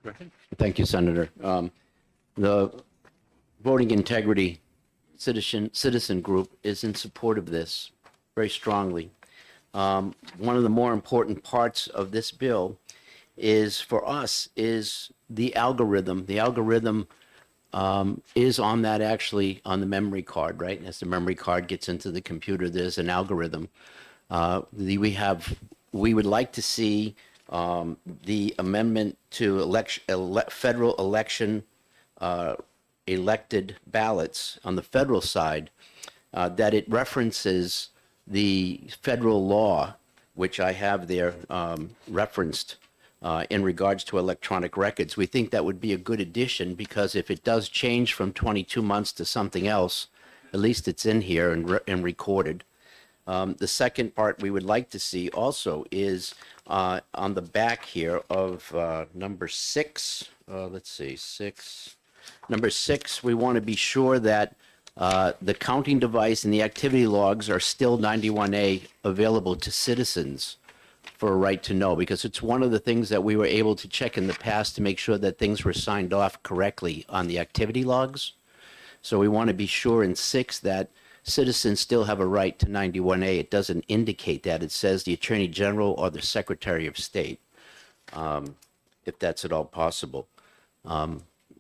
Go ahead. Thank you, Senator. The Voting Integrity Citizen Group is in support of this very strongly. One of the more important parts of this bill is, for us, is the algorithm. The algorithm is on that, actually on the memory card, right? As the memory card gets into the computer, there's an algorithm. We would like to see the amendment to federal election elected ballots on the federal side, that it references the federal law, which I have there referenced in regards to electronic records. We think that would be a good addition, because if it does change from 22 months to something else, at least it's in here and recorded. The second part we would like to see also is on the back here of number 6. Let's see, 6. Number 6, we want to be sure that the counting device and the activity logs are still 91A available to citizens for a right to know, because it's one of the things that we were able to check in the past to make sure that things were signed off correctly on the activity logs. So we want to be sure in 6 that citizens still have a right to 91A. It doesn't indicate that. It says the Attorney General or the Secretary of State, if that's at all possible.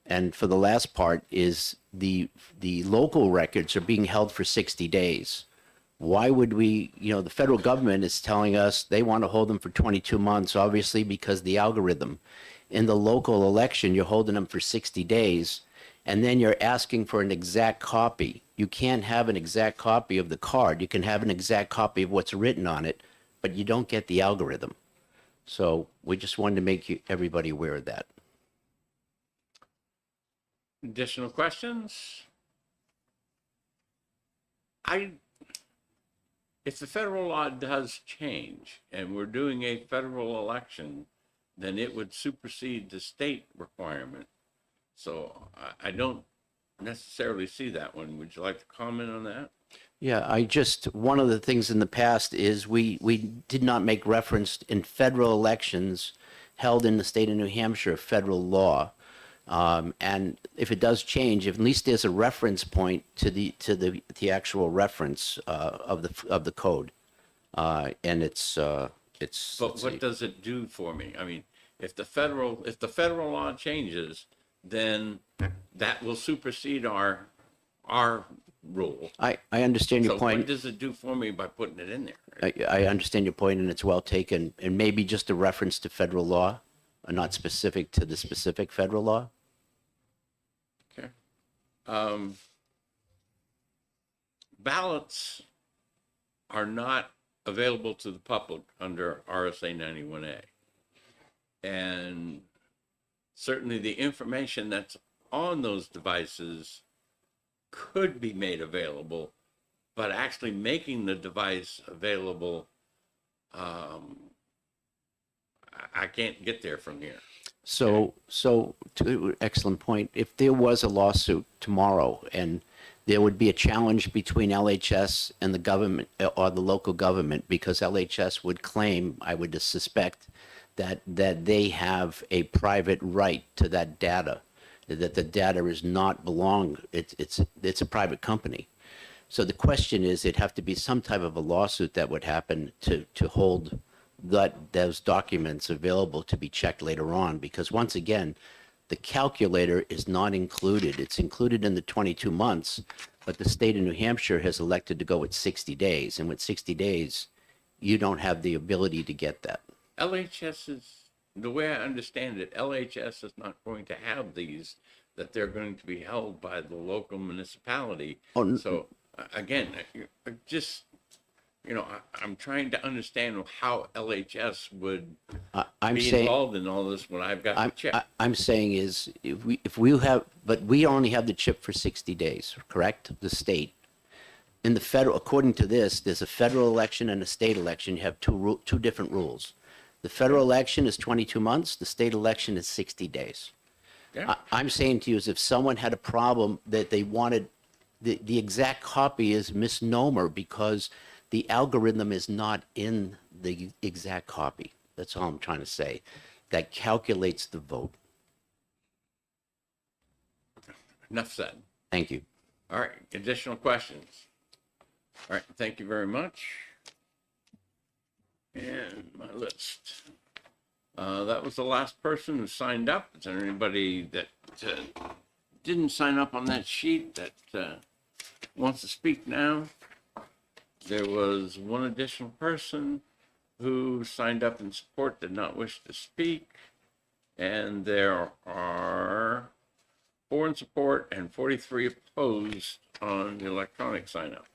And for the last part is the local records are being held for 60 days. Why would we, the federal government is telling us they want to hold them for 22 months, obviously because the algorithm. In the local election, you're holding them for 60 days, and then you're asking for an exact copy. You can't have an exact copy of the card. You can have an exact copy of what's written on it, but you don't get the algorithm. So we just wanted to make everybody aware of that. Additional questions? If the federal law does change and we're doing a federal election, then it would supersede the state requirement. So I don't necessarily see that one. Would you like to comment on that? Yeah, one of the things in the past is we did not make reference in federal elections held in the state of New Hampshire, federal law. And if it does change, if at least there's a reference point to the actual reference of the code, and it's. But what does it do for me? I mean, if the federal law changes, then that will supersede our rule. I understand your So point. what does it do for me by putting it in there? I understand your point, and it's well taken, and maybe just a reference to federal law, not specific to the specific federal law. Okay. Ballots are not available to the public under RSA 91A. And certainly the information that's on those devices could be made available, but actually making the device available, I can't get there from here. So excellent point. If there was a lawsuit tomorrow and there would be a challenge between LHS and the government or the local government, because LHS would claim, I would suspect, that they have a private right to that data, that the data is not it's a private company. So the question is, it'd have to be some type of a lawsuit that would happen to hold those documents available to be checked later on, because once again, the calculator is not included. It's included in the 22 months, but the state of New Hampshire has elected to go with 60 days. And with 60 days, you don't have the ability to get that. LHS is, the way I understand it, LHS is not going to have these, that they're going to be held by the local municipality. So again, just, I'm trying to understand how LHS would be involved in all this when I've got to check. I'm saying is, if we have, but we only have the chip for 60 days, correct? The state. In the federal, according to this, there's a federal election and a state election. You have two different rules. The federal election is 22 months. The state election is 60 days. Yeah. I'm saying to you is, if someone had a problem that they wanted, the exact copy is misnomer because the algorithm is not in the exact copy. That's all I'm trying to say. That calculates the vote. enough said. Thank you. All right, additional questions? All right, thank you very much. And my list. That was the last person who signed up. Is there anybody that didn't sign up on that sheet that wants to speak now? There was one additional person who signed up in support, did not wish to speak. And there are 4 in support and 43 opposed on the electronic sign up.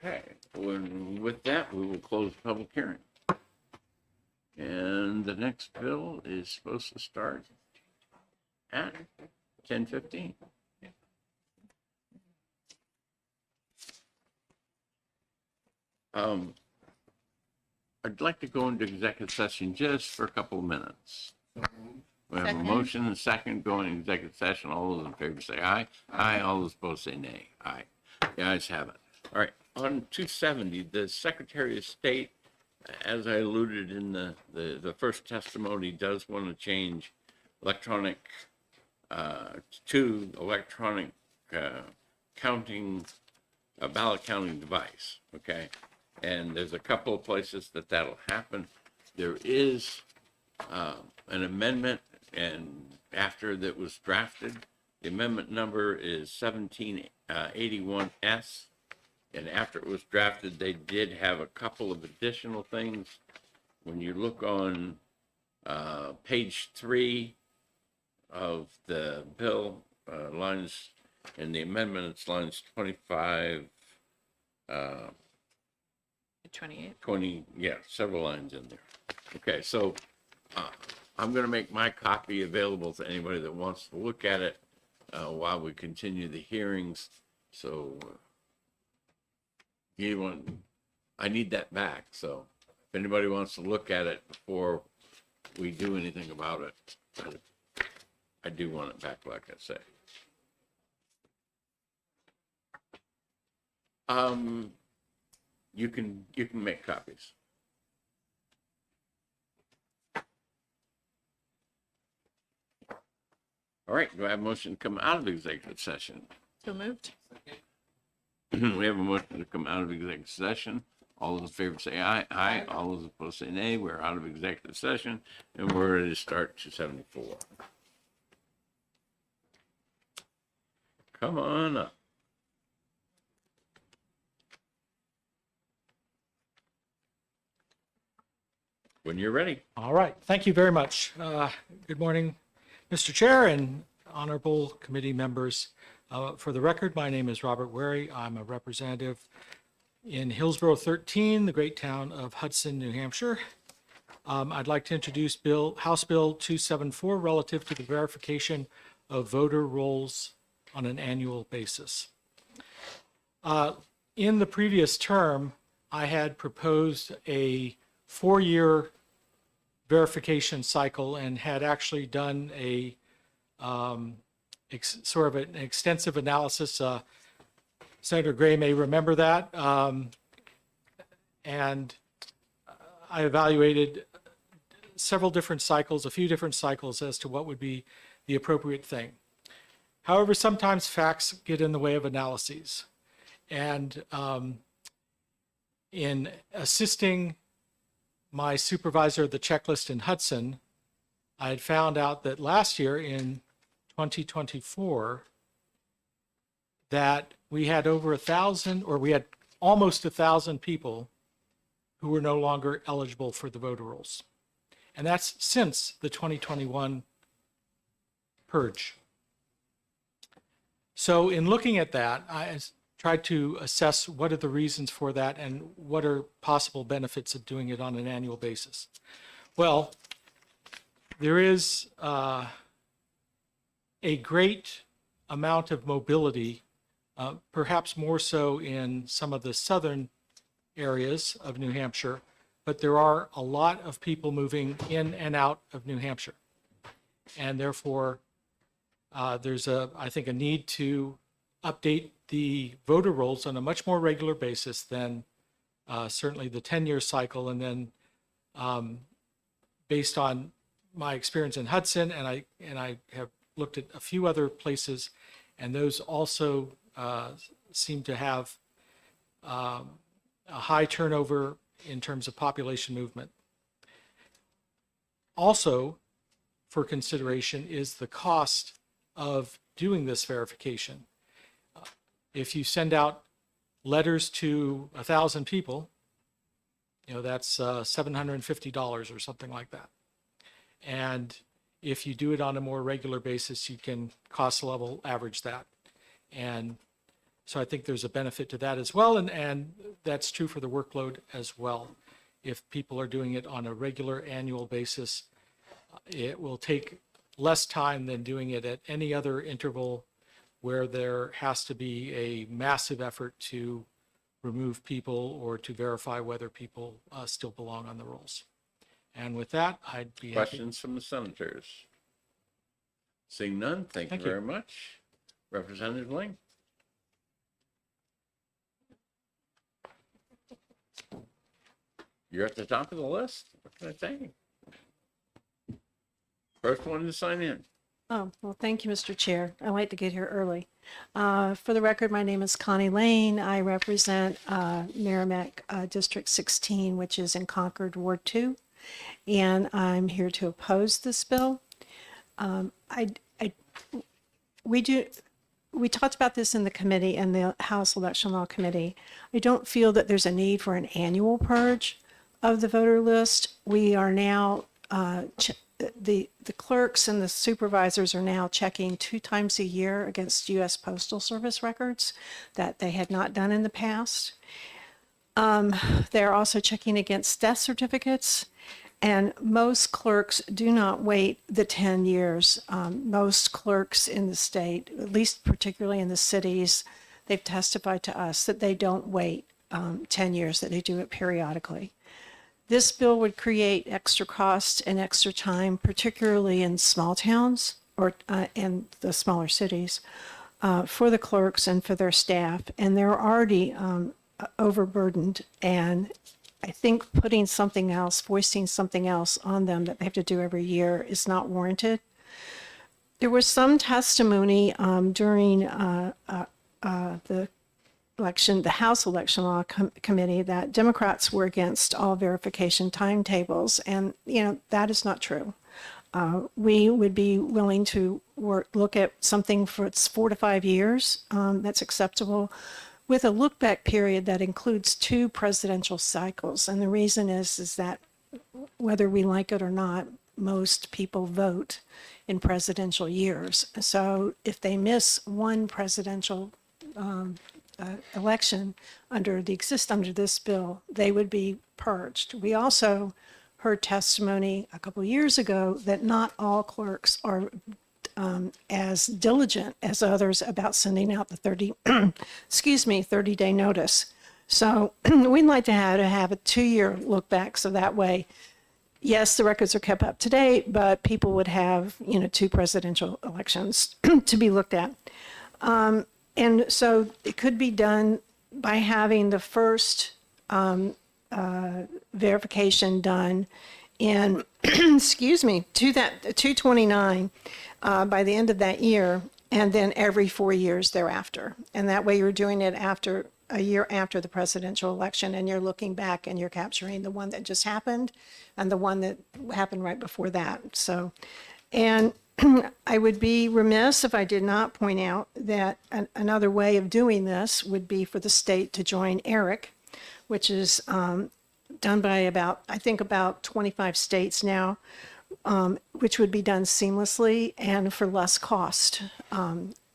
Okay, with that, we will close the public hearing. And the next bill is supposed to start at 10:15. I'd like to go into executive session just for a couple of minutes. We have a Second. motion and a second going into executive session. All those in favor say aye. Aye. All those opposed say nay. Aye. The ayes have it. All right, on 270, the Secretary of State, as I alluded in the first testimony, does want to change electronic to electronic counting, ballot counting device, okay? And there's a couple of places that'll happen. There is an amendment, and after that was drafted, the amendment number is 1781S. And after it was drafted, they did have a couple of additional things. When you look on page 3 of the bill, lines, in the amendment, it's lines 25, 28. 20, yeah, several lines in there. Okay, so I'm going to make my copy available to anybody that wants to look at it while we continue the hearings. So I need that back. So if anybody wants to look at it before we do anything about it, I do want it back, like I say. You can make copies. All right, do I have a motion to come out of executive session? So moved. We have a motion to come out of executive session. All those in favor say aye. Aye. All those opposed say nay. We're out of executive session and we're ready to start 274. Come on up. When you're ready. All right. Thank you very much. Good morning, Mr. Chair and honorable committee members. For the record, my name is Robert Wary. I'm a representative in Hillsborough 13, the great town of Hudson, New Hampshire. I'd like to introduce House Bill 274 relative to the verification of voter rolls on an annual basis. In the previous term, I had proposed a 4-year verification cycle and had actually done a sort of an extensive analysis. Senator Gray may remember that. And I evaluated several different cycles, a few different cycles as to what would be the appropriate thing. However, sometimes facts get in the way of analyses. And in assisting my supervisor of the checklist in Hudson, I had found out that last year in 2024, that we had over 1,000, or we had almost 1,000 people who were no longer eligible for the voter rolls. And that's since the 2021 purge. So in looking at that, I tried to assess what are the reasons for that and what are possible benefits of doing it on an annual basis. Well, there is a great amount of mobility, perhaps more so in some of the southern areas of New Hampshire, but there are a lot of people moving in and out of New Hampshire. And therefore, there's I think a need to update the voter rolls on a much more regular basis than certainly the 10-year cycle. And then based on my experience in Hudson, and I have looked at a few other places, and those also seem to have a high turnover in terms of population movement. Also, for consideration is the cost of doing this verification. If you send out letters to 1,000 people, that's $750 or something like that. And if you do it on a more regular basis, you can cost level average that. And so I think there's a benefit to that as well. And that's true for the workload as well. If people are doing it on a regular annual basis, it will take less time than doing it at any other interval where there has to be a massive effort to remove people or to verify whether people still belong on the rolls. And with that, I'd be happy. Questions from the senators? Seeing none, thank you Thank you. very much. Representative Ling. You're at the top of the list. What can I say? First one to sign in. Oh, well, thank you, Mr. Chair. I like to get here early. For the record, my name is Connie Lane. I represent Merrimack District 16, which is in Concord, Ward 2, and I'm here to oppose this bill. We talked about this in the committee, in the House Election Law Committee. I don't feel that there's a need for an annual purge of the voter list. We are now the clerks and the supervisors are now checking 2 times a year against U.S. Postal Service records that they had not done in the past. They're also checking against death certificates, and most clerks do not wait the 10 years. Most clerks in the state, at least particularly in the cities, they've testified to us that they don't wait 10 years, that they do it periodically. This bill would create extra costs and extra time, particularly in small towns or in the smaller cities, for the clerks and for their staff. And they're already overburdened. And I think putting something else, foisting something else on them that they have to do every year is not warranted. There was some testimony during the House Election Law Committee that Democrats were against all verification timetables, and that is not true. We would be willing to look at something for 4 to 5 years that's acceptable, with a look back period that includes 2 presidential cycles. And the reason is that whether we like it or not, most people vote in presidential years. So if they miss one presidential election under this bill, they would be purged. We also heard testimony a couple of years ago that not all clerks are as diligent as others about sending out the 30-day notice. So we'd like to have a 2-year look back, so that way, yes, the records are kept up to date, but people would have 2 presidential elections to be looked at. And so it could be done by having the first verification done in, 2/29 by the end of that year, and then every 4 years thereafter. And that way you're doing it after a year after the presidential election, and you're looking back and you're capturing the one that just happened and the one that happened right before that. So, and I would be remiss if I did not point out that another way of doing this would be for the state to join ERIC, which is done by about 25 states now, which would be done seamlessly and for less cost.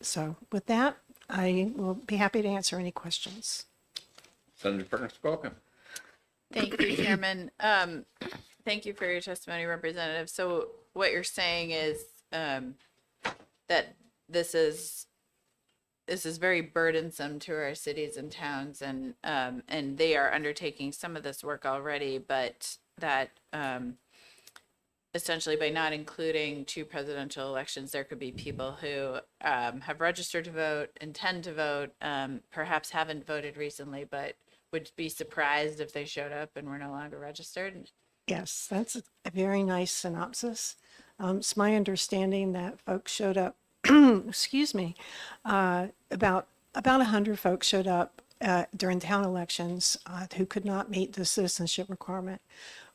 So with that, I will be happy to answer any questions. Senator Perkins, welcome. Thank you, Chairman. Thank you for your testimony, Representative. So what you're saying is that this is very burdensome to our cities and towns, and they are undertaking some of this work already, but that essentially by not including 2 presidential elections, there could be people who have registered to vote, intend to vote, perhaps haven't voted recently, but would be surprised if they showed up and were no longer registered. Yes, that's a very nice synopsis. It's my understanding that folks showed up, excuse me, about 100 folks showed up during town elections who could not meet the citizenship requirement.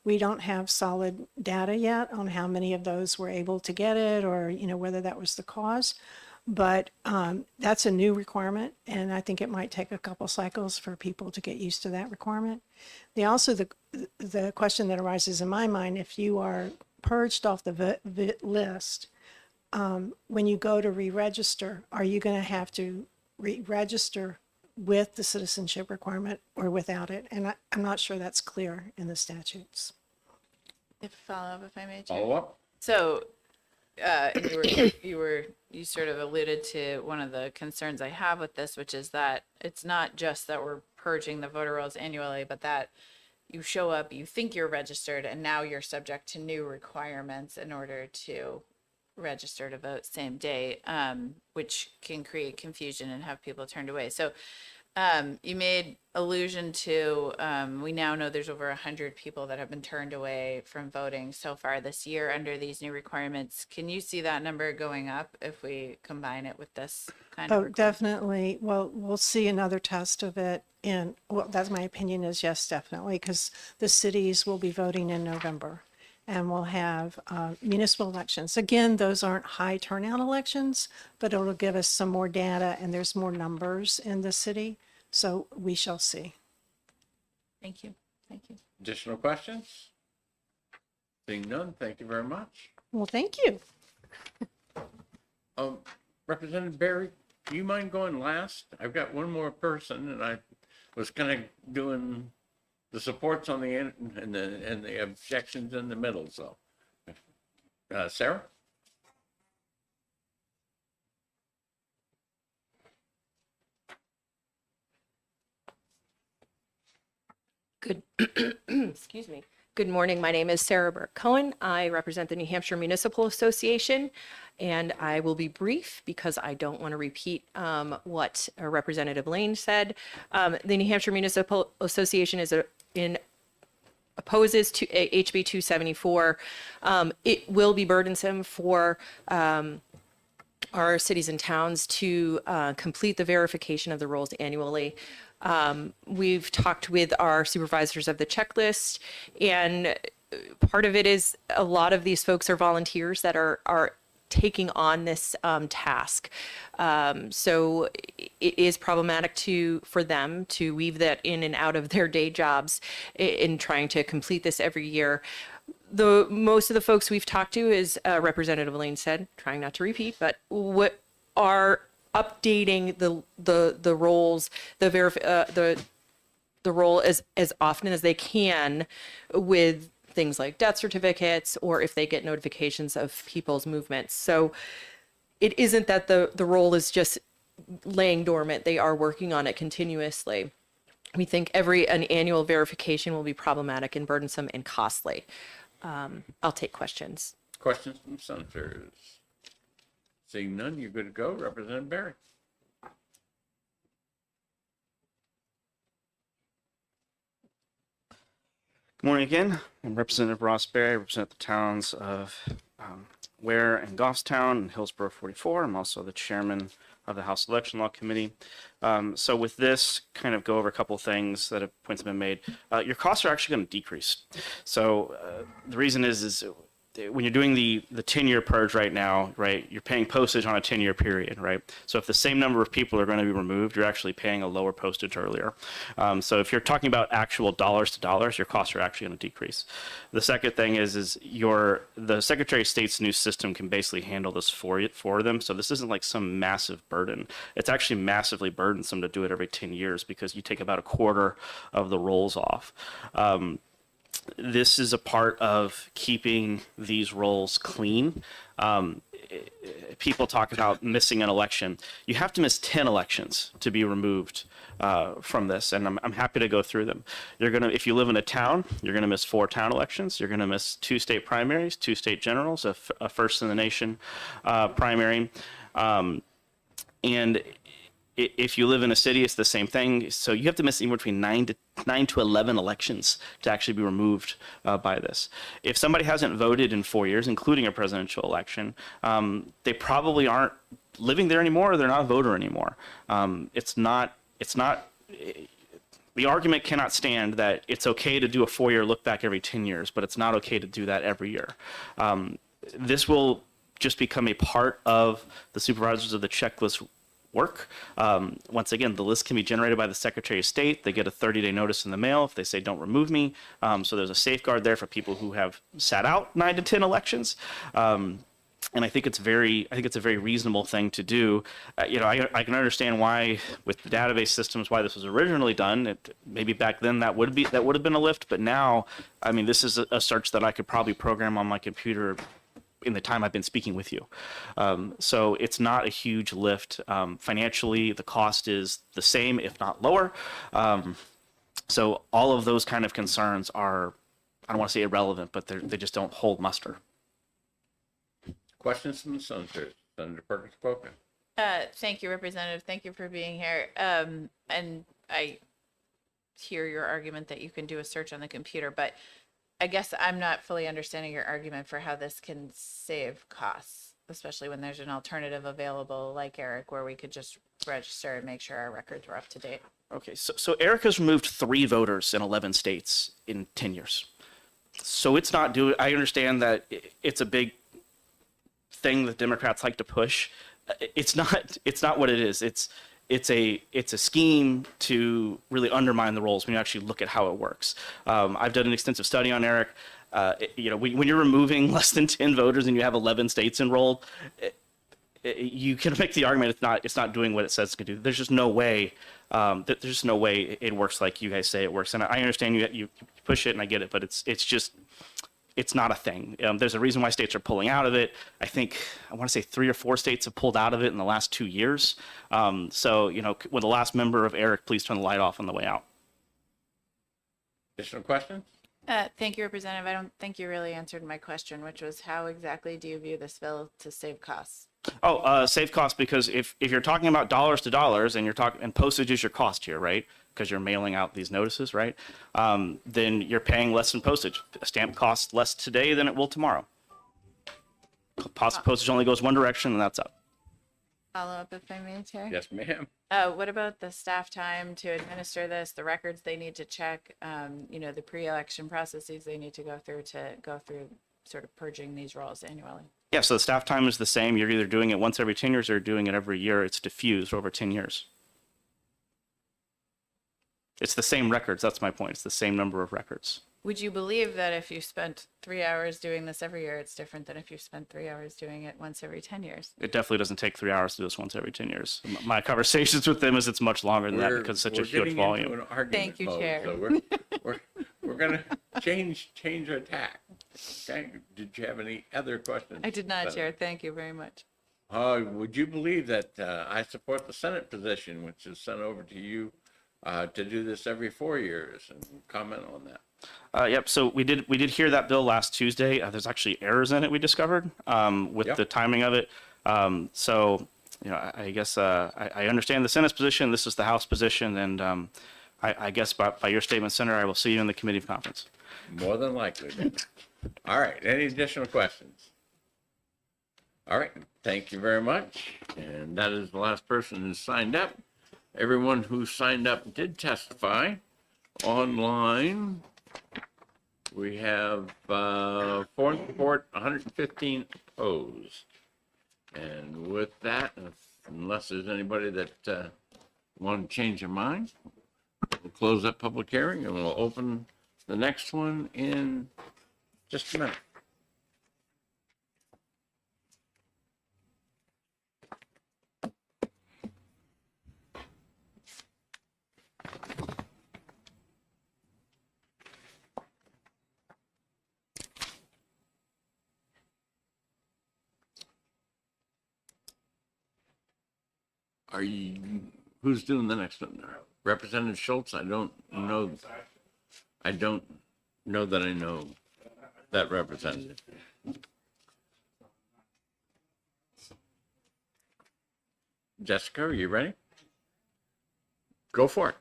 We don't have solid data yet on how many of those were able to get it, or whether that was the cause. But that's a new requirement, and I think it might take a couple cycles for people to get used to that requirement. The question that arises in my mind, if you are purged off the list, when you go to re-register, are you going to have to re-register with the citizenship requirement or without it? And I'm not sure that's clear in the statutes. If follow up, if I may, Chair. Follow up? So, and you sort of alluded to one of the concerns I have with this, which is that it's not just that we're purging the voter rolls annually, but that you show up, you think you're registered, and now you're subject to new requirements in order to register to vote same day, which can create confusion and have people turned away. So you made allusion to, we now know there's over 100 people that have been turned away from voting so far this year under these new requirements. Can you see that number going up if we combine it with this kind of Oh, requirement? definitely. Well, we'll see another test of it well, that's my opinion is yes, definitely, because the cities will be voting in November and we'll have municipal elections. Again, those aren't high turnout elections, but it'll give us some more data and there's more numbers in the city. So we shall see. Thank you. Thank you. Additional questions? Seeing none, thank you very much. Well, thank you. Representative Barry, do you mind going last? I've got one more person, and I was kind of doing the supports on the end and the objections in the middle. So, Sarah. Good, excuse me. Good morning. My name is Sarah Burke Cohen. I represent the New Hampshire Municipal Association, and I will be brief because I don't want to repeat what Representative Lane said. The New Hampshire Municipal Association opposes to HB 274. It will be burdensome for our cities and towns to complete the verification of the rolls annually. We've talked with our supervisors of the checklist, and part of it is a lot of these folks are volunteers that are taking on this task. So it is problematic for them to weave that in and out of their day jobs in trying to complete this every year. Most of the folks we've talked to, as Representative Lane said, trying not to repeat, but what are updating the roles, the role as often as they can with things like death certificates, or if they get notifications of people's movements. So it isn't that the role is just laying dormant. They are working on it continuously. We think an annual verification will be problematic and burdensome and costly. I'll take questions. Questions from senators? Seeing none, you're good to go. Representative Barry. Good morning again. I'm Representative Ross Berry. I represent the towns of Ware and Goffstown and Hillsborough 44. I'm also the chairman of the House Election Law Committee. So with this, kind of go over a couple things that points have been made. Your costs are actually going to decrease. So the reason is when you're doing the 10-year purge right now, right, you're paying postage on a 10-year period, right? So if the same number of people are going to be removed, you're actually paying a lower postage earlier. So if you're talking about actual dollars to dollars, your costs are actually going to decrease. The second thing is the Secretary of State's new system can basically handle this for them. So this isn't like some massive burden. It's actually massively burdensome to do it every 10 years because you take about a quarter of the rolls off. This is a part of keeping these rolls clean. People talk about missing an election. You have to miss 10 elections to be removed from this, and I'm happy to go through them. If you live in a town, you're going to miss 4 town elections. You're going to miss 2 state primaries, 2 state generals, a first in the nation primary, and If you live in a city, it's the same thing. So you have to miss anywhere between 9 to 11 elections to actually be removed by this. If somebody hasn't voted in 4 years, including a presidential election, they probably aren't living there anymore, or they're not a voter anymore. It's not. The argument cannot stand that it's okay to do a 4-year look back every 10 years, but it's not okay to do that every year. This will just become a part of the supervisors of the checklist work. Once again, the list can be generated by the Secretary of State. They get a 30-day notice in the mail if they say, don't remove me. So there's a safeguard there for people who have sat out 9 to 10 elections. And I think it's a very reasonable thing to do. I can understand why, with the database systems, why this was originally done. Maybe back then that would have been a lift, but now, I mean, this is a search that I could probably program on my computer in the time I've been speaking with you. So it's not a huge lift. Financially, the cost is the same, if not lower. So all of those kind of concerns are, I don't want to say irrelevant, but they just don't hold muster. Questions from the senators? Senator Perkins Coker. Thank you, Representative. Thank you for being here. And I hear your argument that you can do a search on the computer, but I guess I'm not fully understanding your argument for how this can save costs, especially when there's an alternative available like Eric, where we could just register and make sure our records were up to date. Okay, so Eric has removed 3 voters in 11 states in 10 years. So it's not doing, I understand that it's a big thing that Democrats like to push. It's not what it is. It's a scheme to really undermine the rolls when you actually look at how it works. I've done an extensive study on Eric. When you're removing less than 10 voters and you have 11 states enrolled, you can make the argument it's not doing what it says it can do. There's just no way. There's just no way it works like you guys say it works. And I understand you push it and I get it, but it's not a thing. There's a reason why states are pulling out of it. I want to say 3 or 4 states have pulled out of it in the last 2 years. So, with the last member of Eric, please turn the light off on the way out. Additional questions? Thank you, Representative. I don't think you really answered my question, which was how exactly do you view this bill to save costs? Save costs, because if you're talking about dollars to dollars and and postage is your cost here, right? Because you're mailing out these notices, right? Then you're paying less in postage. A stamp costs less today than it will tomorrow. Postage only goes one direction, and that's up. Follow up if I may, Chair? Yes, ma'am. What about the staff time to administer this, the records they need to check, the pre-election processes they need to go through sort of purging these rolls annually? Yeah, so the staff time is the same. You're either doing it once every 10 years or doing it every year. It's diffused over 10 years. It's the same records. That's my point. It's the same number of records. Would you believe that if you spent 3 hours doing this every year, it's different than if you spent 3 hours doing it once every 10 years? It definitely doesn't take 3 hours to do this once every 10 years. My conversations with them is it's much longer than that because it's such a huge volume. Thank you, Chair. So we're going to change our tack. Okay. Did you have any other questions? I did not, Chair. Thank you very much. Would you believe that I support the Senate position, which is sent over to you to do this every 4 years, and comment on that? Yep. So we did hear that bill last Tuesday. There's actually errors in it we discovered with the timing of it. So I guess I understand the Senate's position. This is the House position, and I guess by your statement, Senator, I will see you in the committee of conference. More than likely. Then. All right. Any additional questions? All right. Thank you very much. And that is the last person who signed up. Everyone who signed up did testify. Online, we have 4 in support, 115 opposed. And with that, unless there's anybody that want to change their mind, we'll close that public hearing and we'll open the next one in just a minute. Who's doing the next one? Representative Schultz? I don't know that I know that representative. Jessica, are you ready? Go for it.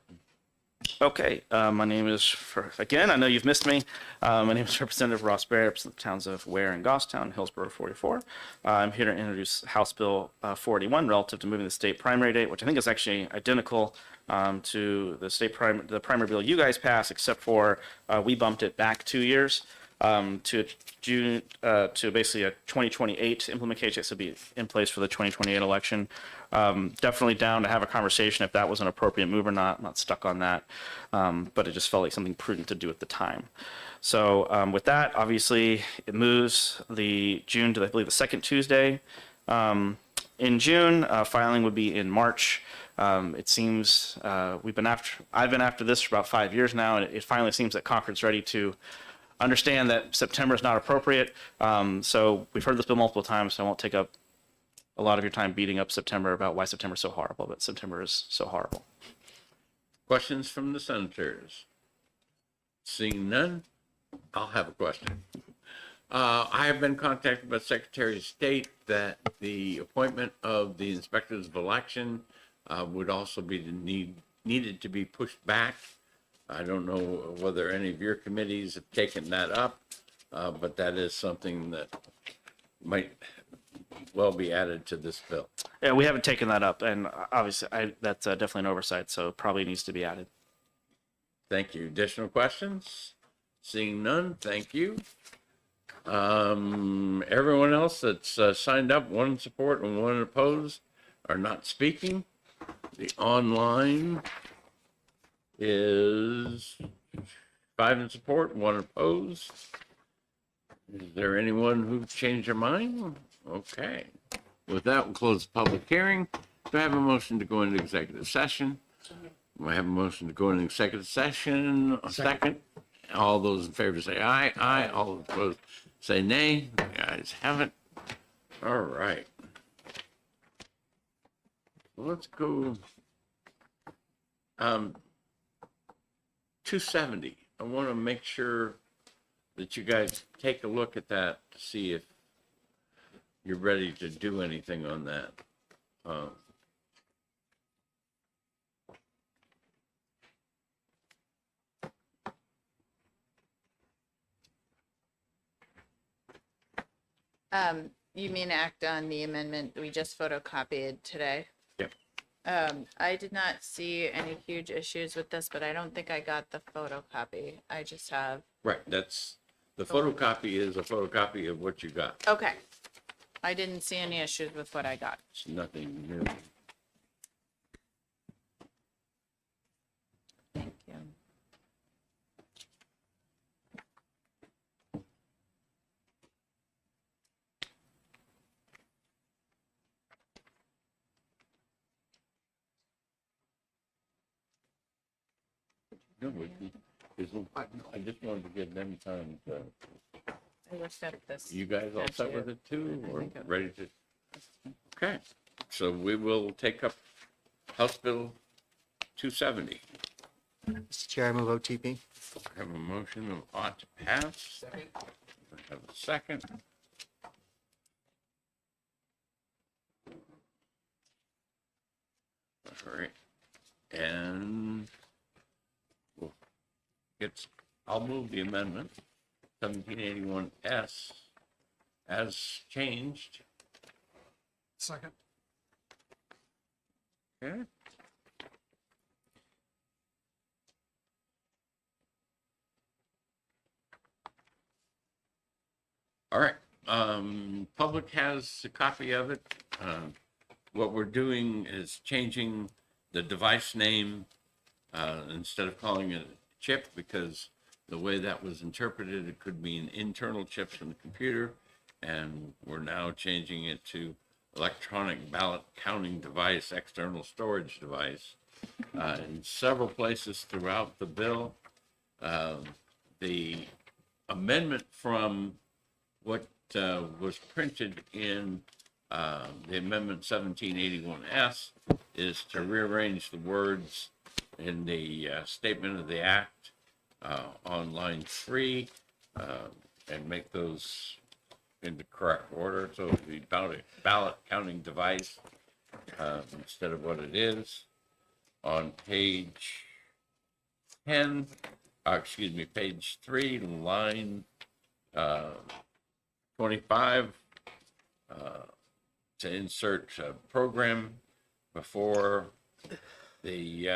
Okay, my name is, again, I know you've missed me. My name is Representative Ross Berry, I represent the towns of Ware and Goffstown, Hillsborough 44. I'm here to introduce House Bill 41 relative to moving the state primary date, which I think is actually identical to the primary bill you guys passed, except for we bumped it back 2 years to June, to basically a 2028 implementation. So be in place for the 2028 election. Definitely down to have a conversation if that was an appropriate move or not. I'm not stuck on that, but it just felt like something prudent to do at the time. So with that, obviously, it moves the June to, I believe, the second Tuesday in June. Filing would be in March. It seems I've been after this for about 5 years now, and it finally seems that Concord's ready to understand that September is not appropriate. So we've heard this bill multiple times, so I won't take up a lot of your time beating up September about why September is so horrible, but September is so horrible. Questions from the senators? Seeing none, I'll have a question. I have been contacted by Secretary of State that the appointment of the inspectors of election would also be needed to be pushed back. I don't know whether any of your committees have taken that up, but that is something that might well be added to this bill. Yeah, we haven't taken that up, and obviously that's definitely an oversight, so it probably needs to be added. Thank you. Additional questions? Seeing none, thank you. Everyone else that's signed up, one in support and one opposed, are not speaking. The online is 5 in support, 1 opposed. Is there anyone who changed their mind? Okay. With that, we'll close the public hearing. Do I have a motion to go into executive session? Do I have a motion to go into executive session? A second. All those in favor say aye. Aye. All those opposed say nay. The ayes have it. All right. Let's go. 270. I want to make sure that you guys take a look at that to see if you're ready to do anything on that. You mean act on the amendment we just photocopied today? Yep. I did not see any huge issues with this, but I don't think I got the photocopy. I just have, Right, that's, the photocopy is a photocopy of what you got. okay. I didn't see any issues with what I got. It's nothing new. Thank you. No, I just wanted to give them time to, I looked up this. you guys all set with it too, I or think I'm- ready to? Okay, so we will take up House Bill 270. Mr. Chair, I move OTP. I have a motion of ought to pass. I have a second. All right, and I'll move the amendment, 1781S, as changed. Second. Okay. All right, public has a copy of it. What we're doing is changing the device name, instead of calling it a chip, because the way that was interpreted, it could mean internal chips in the computer, and we're now changing it to electronic ballot counting device, external storage device. In several places throughout the bill, the amendment from what was printed in the amendment 1781S is to rearrange the words in the statement of the act on line 3 and make those in the correct order. So it'd be ballot counting device instead of what it is. on page 10, excuse me, page 3, line 25, to insert a program before the,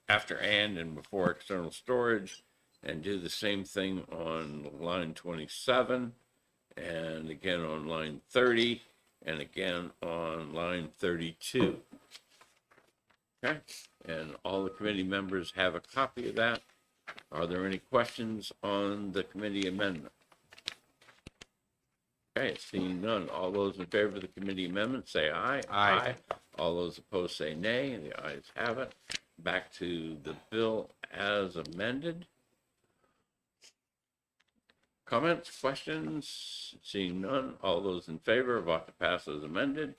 after and before external storage, and do the same thing on line 27, and again on line 30, and again on line 32. Okay, and all the committee members have a copy of that. Are there any questions on the committee amendment? Okay, seeing none. All those in favor of the committee amendment, say aye. Aye. All those opposed, say nay. The ayes have it. Back to the bill as amended. Comments, questions? Seeing none. All those in favor of ought to pass as amended,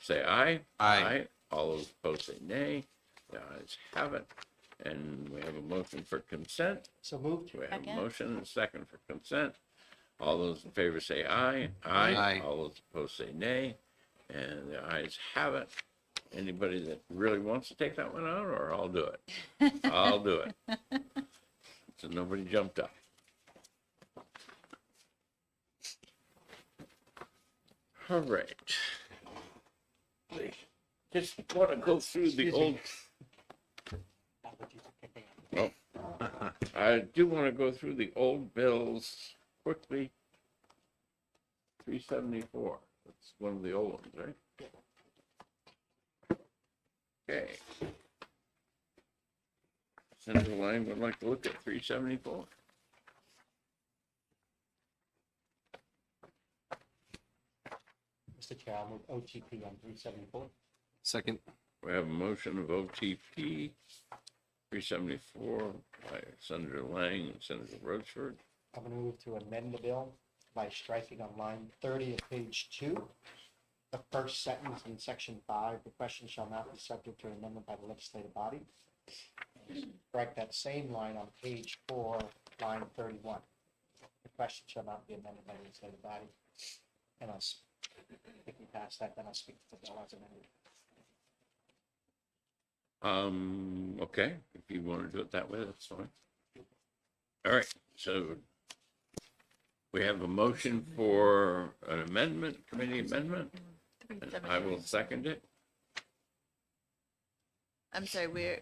say aye. Aye. All those opposed, say nay. The ayes have it. And we have a motion for consent. So moved. We have a Second. motion and a second for consent. All those in favor say aye. Aye. All those opposed say nay. And the ayes have it. Anybody that really wants to take that one out, or I'll do it? I'll do it. So nobody jumped up. All right. Just want to go through the old. Oh, I do want to go through the old bills quickly. 374, that's one of the old ones, right? Okay. Senator Lang would like to look at 374. Mr. Chair, I'll move OTP on 374. Second. We have a motion of OTP 374 by Senator Lang and Senator Rochford. I'm going to move to amend the bill by striking on line 30 of page 2, the first sentence in section 5, the question shall not be subject to amendment by the legislative body. Strike that same line on page 4, line 31. The question shall not be amended by the legislative body. And if we pass that, then I'll speak to the bill as amended. Okay, if you want to do it that way, that's fine. All right, so we have a motion for an amendment, committee amendment, and I will second it. I'm sorry,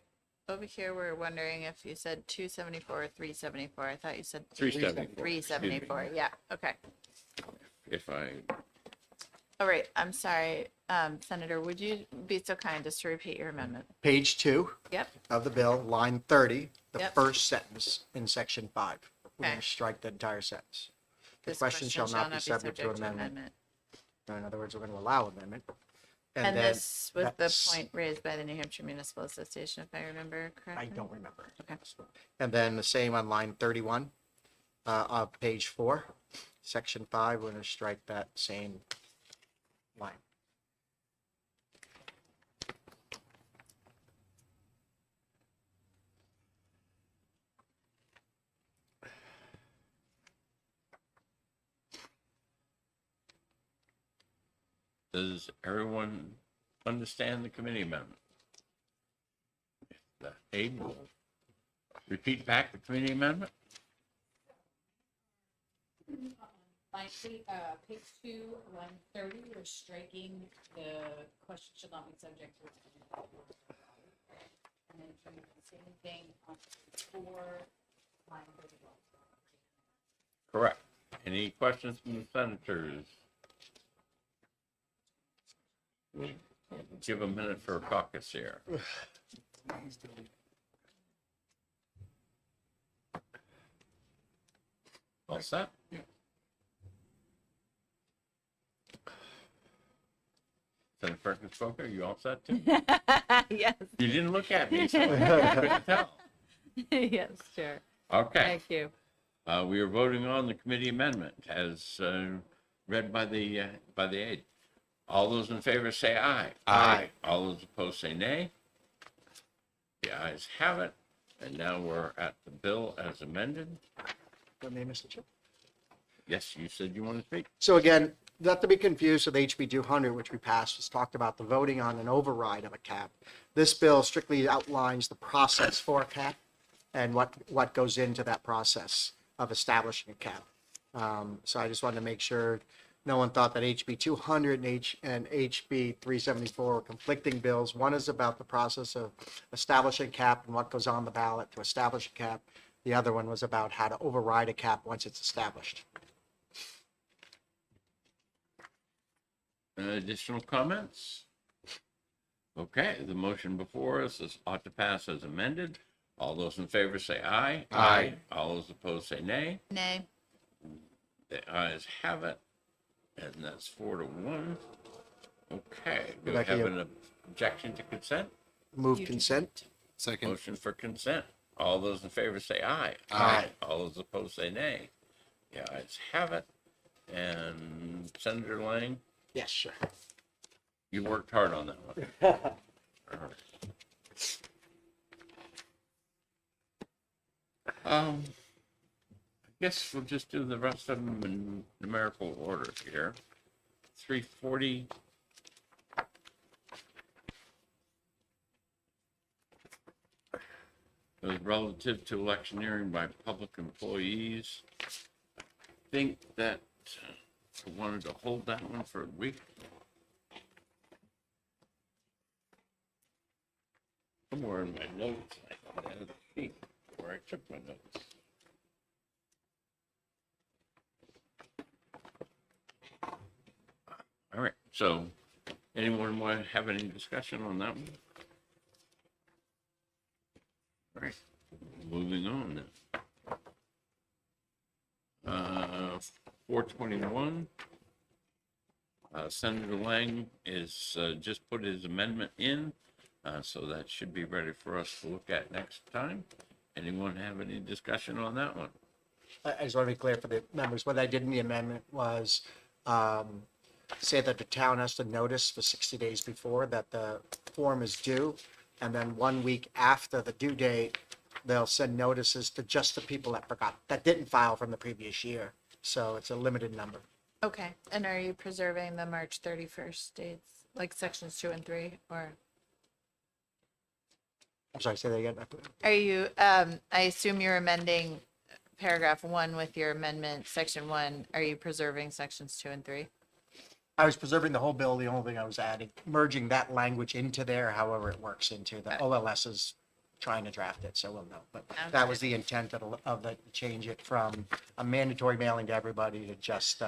over here, we're wondering if you said 274 or 374. I thought you said 374. 374. Yeah, okay. If I, All right, I'm sorry, Senator, would you be so kind as to repeat your amendment? Page 2 Yep, of the bill, line 30, the Yep. first sentence in section 5. We're going Okay. to strike the entire sentence. The this question shall not be subject to amendment. In other words, we're going to allow amendment. And then this was the that's- point raised by the New Hampshire Municipal Association, if I remember correctly. I don't remember. Okay. And then the same on line 31 of page 4, section 5, we're going to strike that same line. does everyone understand the committee amendment? If Abe will repeat back the committee amendment? Line page 2, line 30, we're striking the question shall not be subject to. And then doing the same thing on page 4, line 31. Correct. Any questions from the senators? We'll give a minute for a caucus here. All set? Senator Perkins Spoker, you all set too? Yes, You didn't look at me, so I couldn't tell. yes, sure. Okay. Thank you. We are voting on the committee amendment as read by the aide. All those in favor say aye. Aye. All those opposed say nay. The ayes have it. And now we're at the bill as amended. What name, Mr. Chair? Yes, you said you want to speak. So again, not to be confused with HB 200, which we passed, was talked about the voting on an override of a cap. This bill strictly outlines the process for a cap and what goes into that process of establishing a cap. So I just wanted to make sure no one thought that HB 200 and HB 374 were conflicting bills. One is about the process of establishing cap and what goes on the ballot to establish a cap. The other one was about how to override a cap once it's established. Additional comments? Okay, the motion before us is ought to pass as amended. All those in favor say aye. Aye. All those opposed say nay. Nay. The ayes have it, and that's 4-1. Okay, do we Rebecca, have you- an objection to consent? Move consent. Second. Motion for consent. All those in favor say aye. Aye. All those opposed say nay. The ayes have it. And Senator Lang, Yes, sure. you worked hard on that one. All right. I guess we'll just do the rest of them in numerical order here. 340. It was relative to electioneering by public employees. I think that I wanted to hold that one for a week. Somewhere in my notes, I thought I had a sheet where I took my notes. All right, so anyone want to have any discussion on that one? All right, moving on then. 421. Senator Lang is just put his amendment in, so that should be ready for us to look at next time. Anyone have any discussion on that one? I just want to be clear for the members, what I did in the amendment was say that the town has to notice for 60 days before that the form is due, and then 1 week after the due date, they'll send notices to just the people that forgot, that didn't file from the previous year. So it's a limited number. Okay, and are you preserving the March 31st dates, like sections 2 and 3, or? I'm sorry, say that again. Are you, I assume you're amending paragraph 1 with your amendment, section 1. Are you preserving sections 2 and 3? I was preserving the whole bill. The only thing I was adding, merging that language into there, however it works into the OLS is trying to draft it, so we'll know. But that was the intent of the change it from a mandatory mailing to everybody to just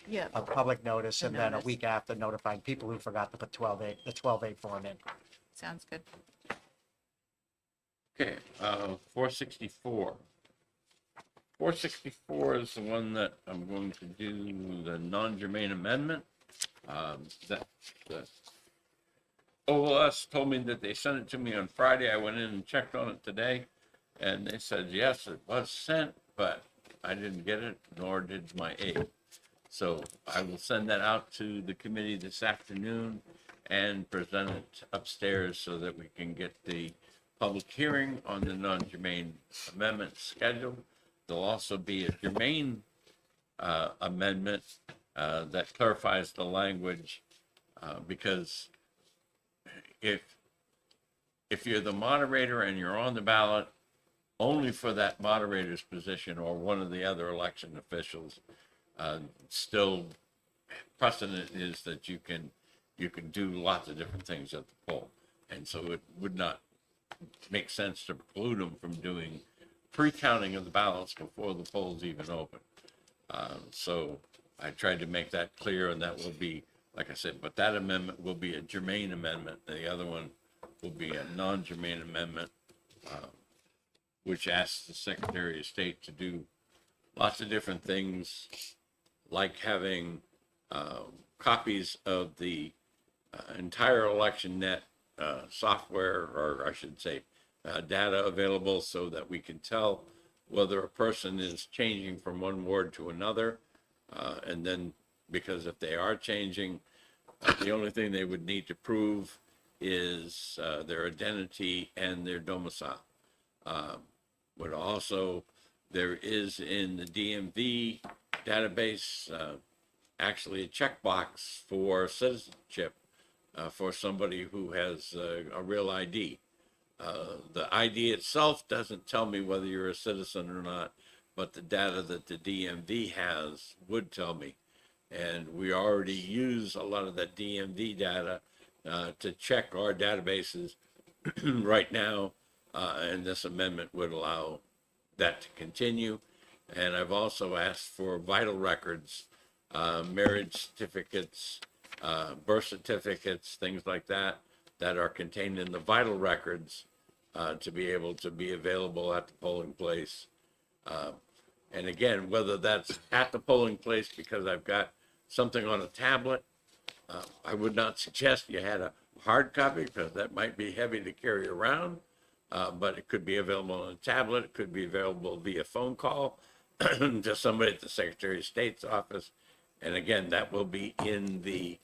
Yeah. a public notice, and then a notice. week after notifying people who forgot to put the 12A form in. Sounds good. Okay, 464. 464 is the one that I'm going to do the non-germane amendment. That the OLS told me that they sent it to me on Friday. I went in and checked on it today, and they said, yes, it was sent, but I didn't get it, nor did my aide. So I will send that out to the committee this afternoon and present it upstairs so that we can get the public hearing on the non-germane amendment scheduled. There'll also be a germane amendment that clarifies the language because if you're the moderator and you're on the ballot only for that moderator's position or one of the other election officials, still precedent is that you can do lots of different things at the poll. And so it would not make sense to preclude them from doing pre-counting of the ballots before the polls even open. So I tried to make that clear, and that will be, like I said, but that amendment will be a germane amendment. The other one will be a non-germane amendment, which asks the Secretary of State to do lots of different things, like having copies of the entire election net software, or I should say data available so that we can tell whether a person is changing from one ward to another. And then, because if they are changing, the only thing they would need to prove is their identity and their domicile. But also, there is in the DMV database actually a checkbox for citizenship for somebody who has a real ID. The ID itself doesn't tell me whether you're a citizen or not, but the data that the DMV has would tell me. And we already use a lot of that DMV data to check our databases right now, and this amendment would allow that to continue. And I've also asked for vital records, marriage certificates, birth certificates, things like that, that are contained in the vital records to be able to be available at the polling place. And again, whether that's at the polling place because I've got something on a tablet, I would not suggest you had a hard copy because that might be heavy to carry around. But it could be available on a tablet. It could be available via phone call to somebody at the Secretary of State's office. And again, that will be in the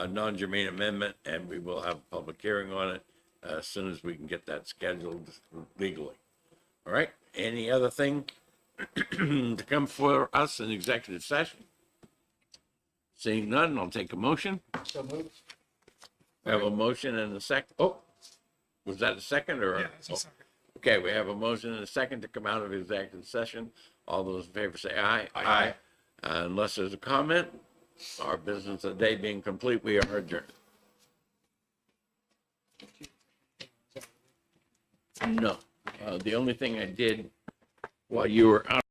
non-germane amendment, and we will have a public hearing on it as soon as we can get that scheduled legally. All right, any other thing to come for us in executive session? Seeing none, I'll take a motion. So moved. We have a motion and a second. Oh, was that a second or? Yeah, it's a second. Okay, we have a motion and a second to come out of executive session. All those in favor say aye. Aye. Unless there's a comment, our business of the day being complete, we are adjourned. No, the only thing I did while you were out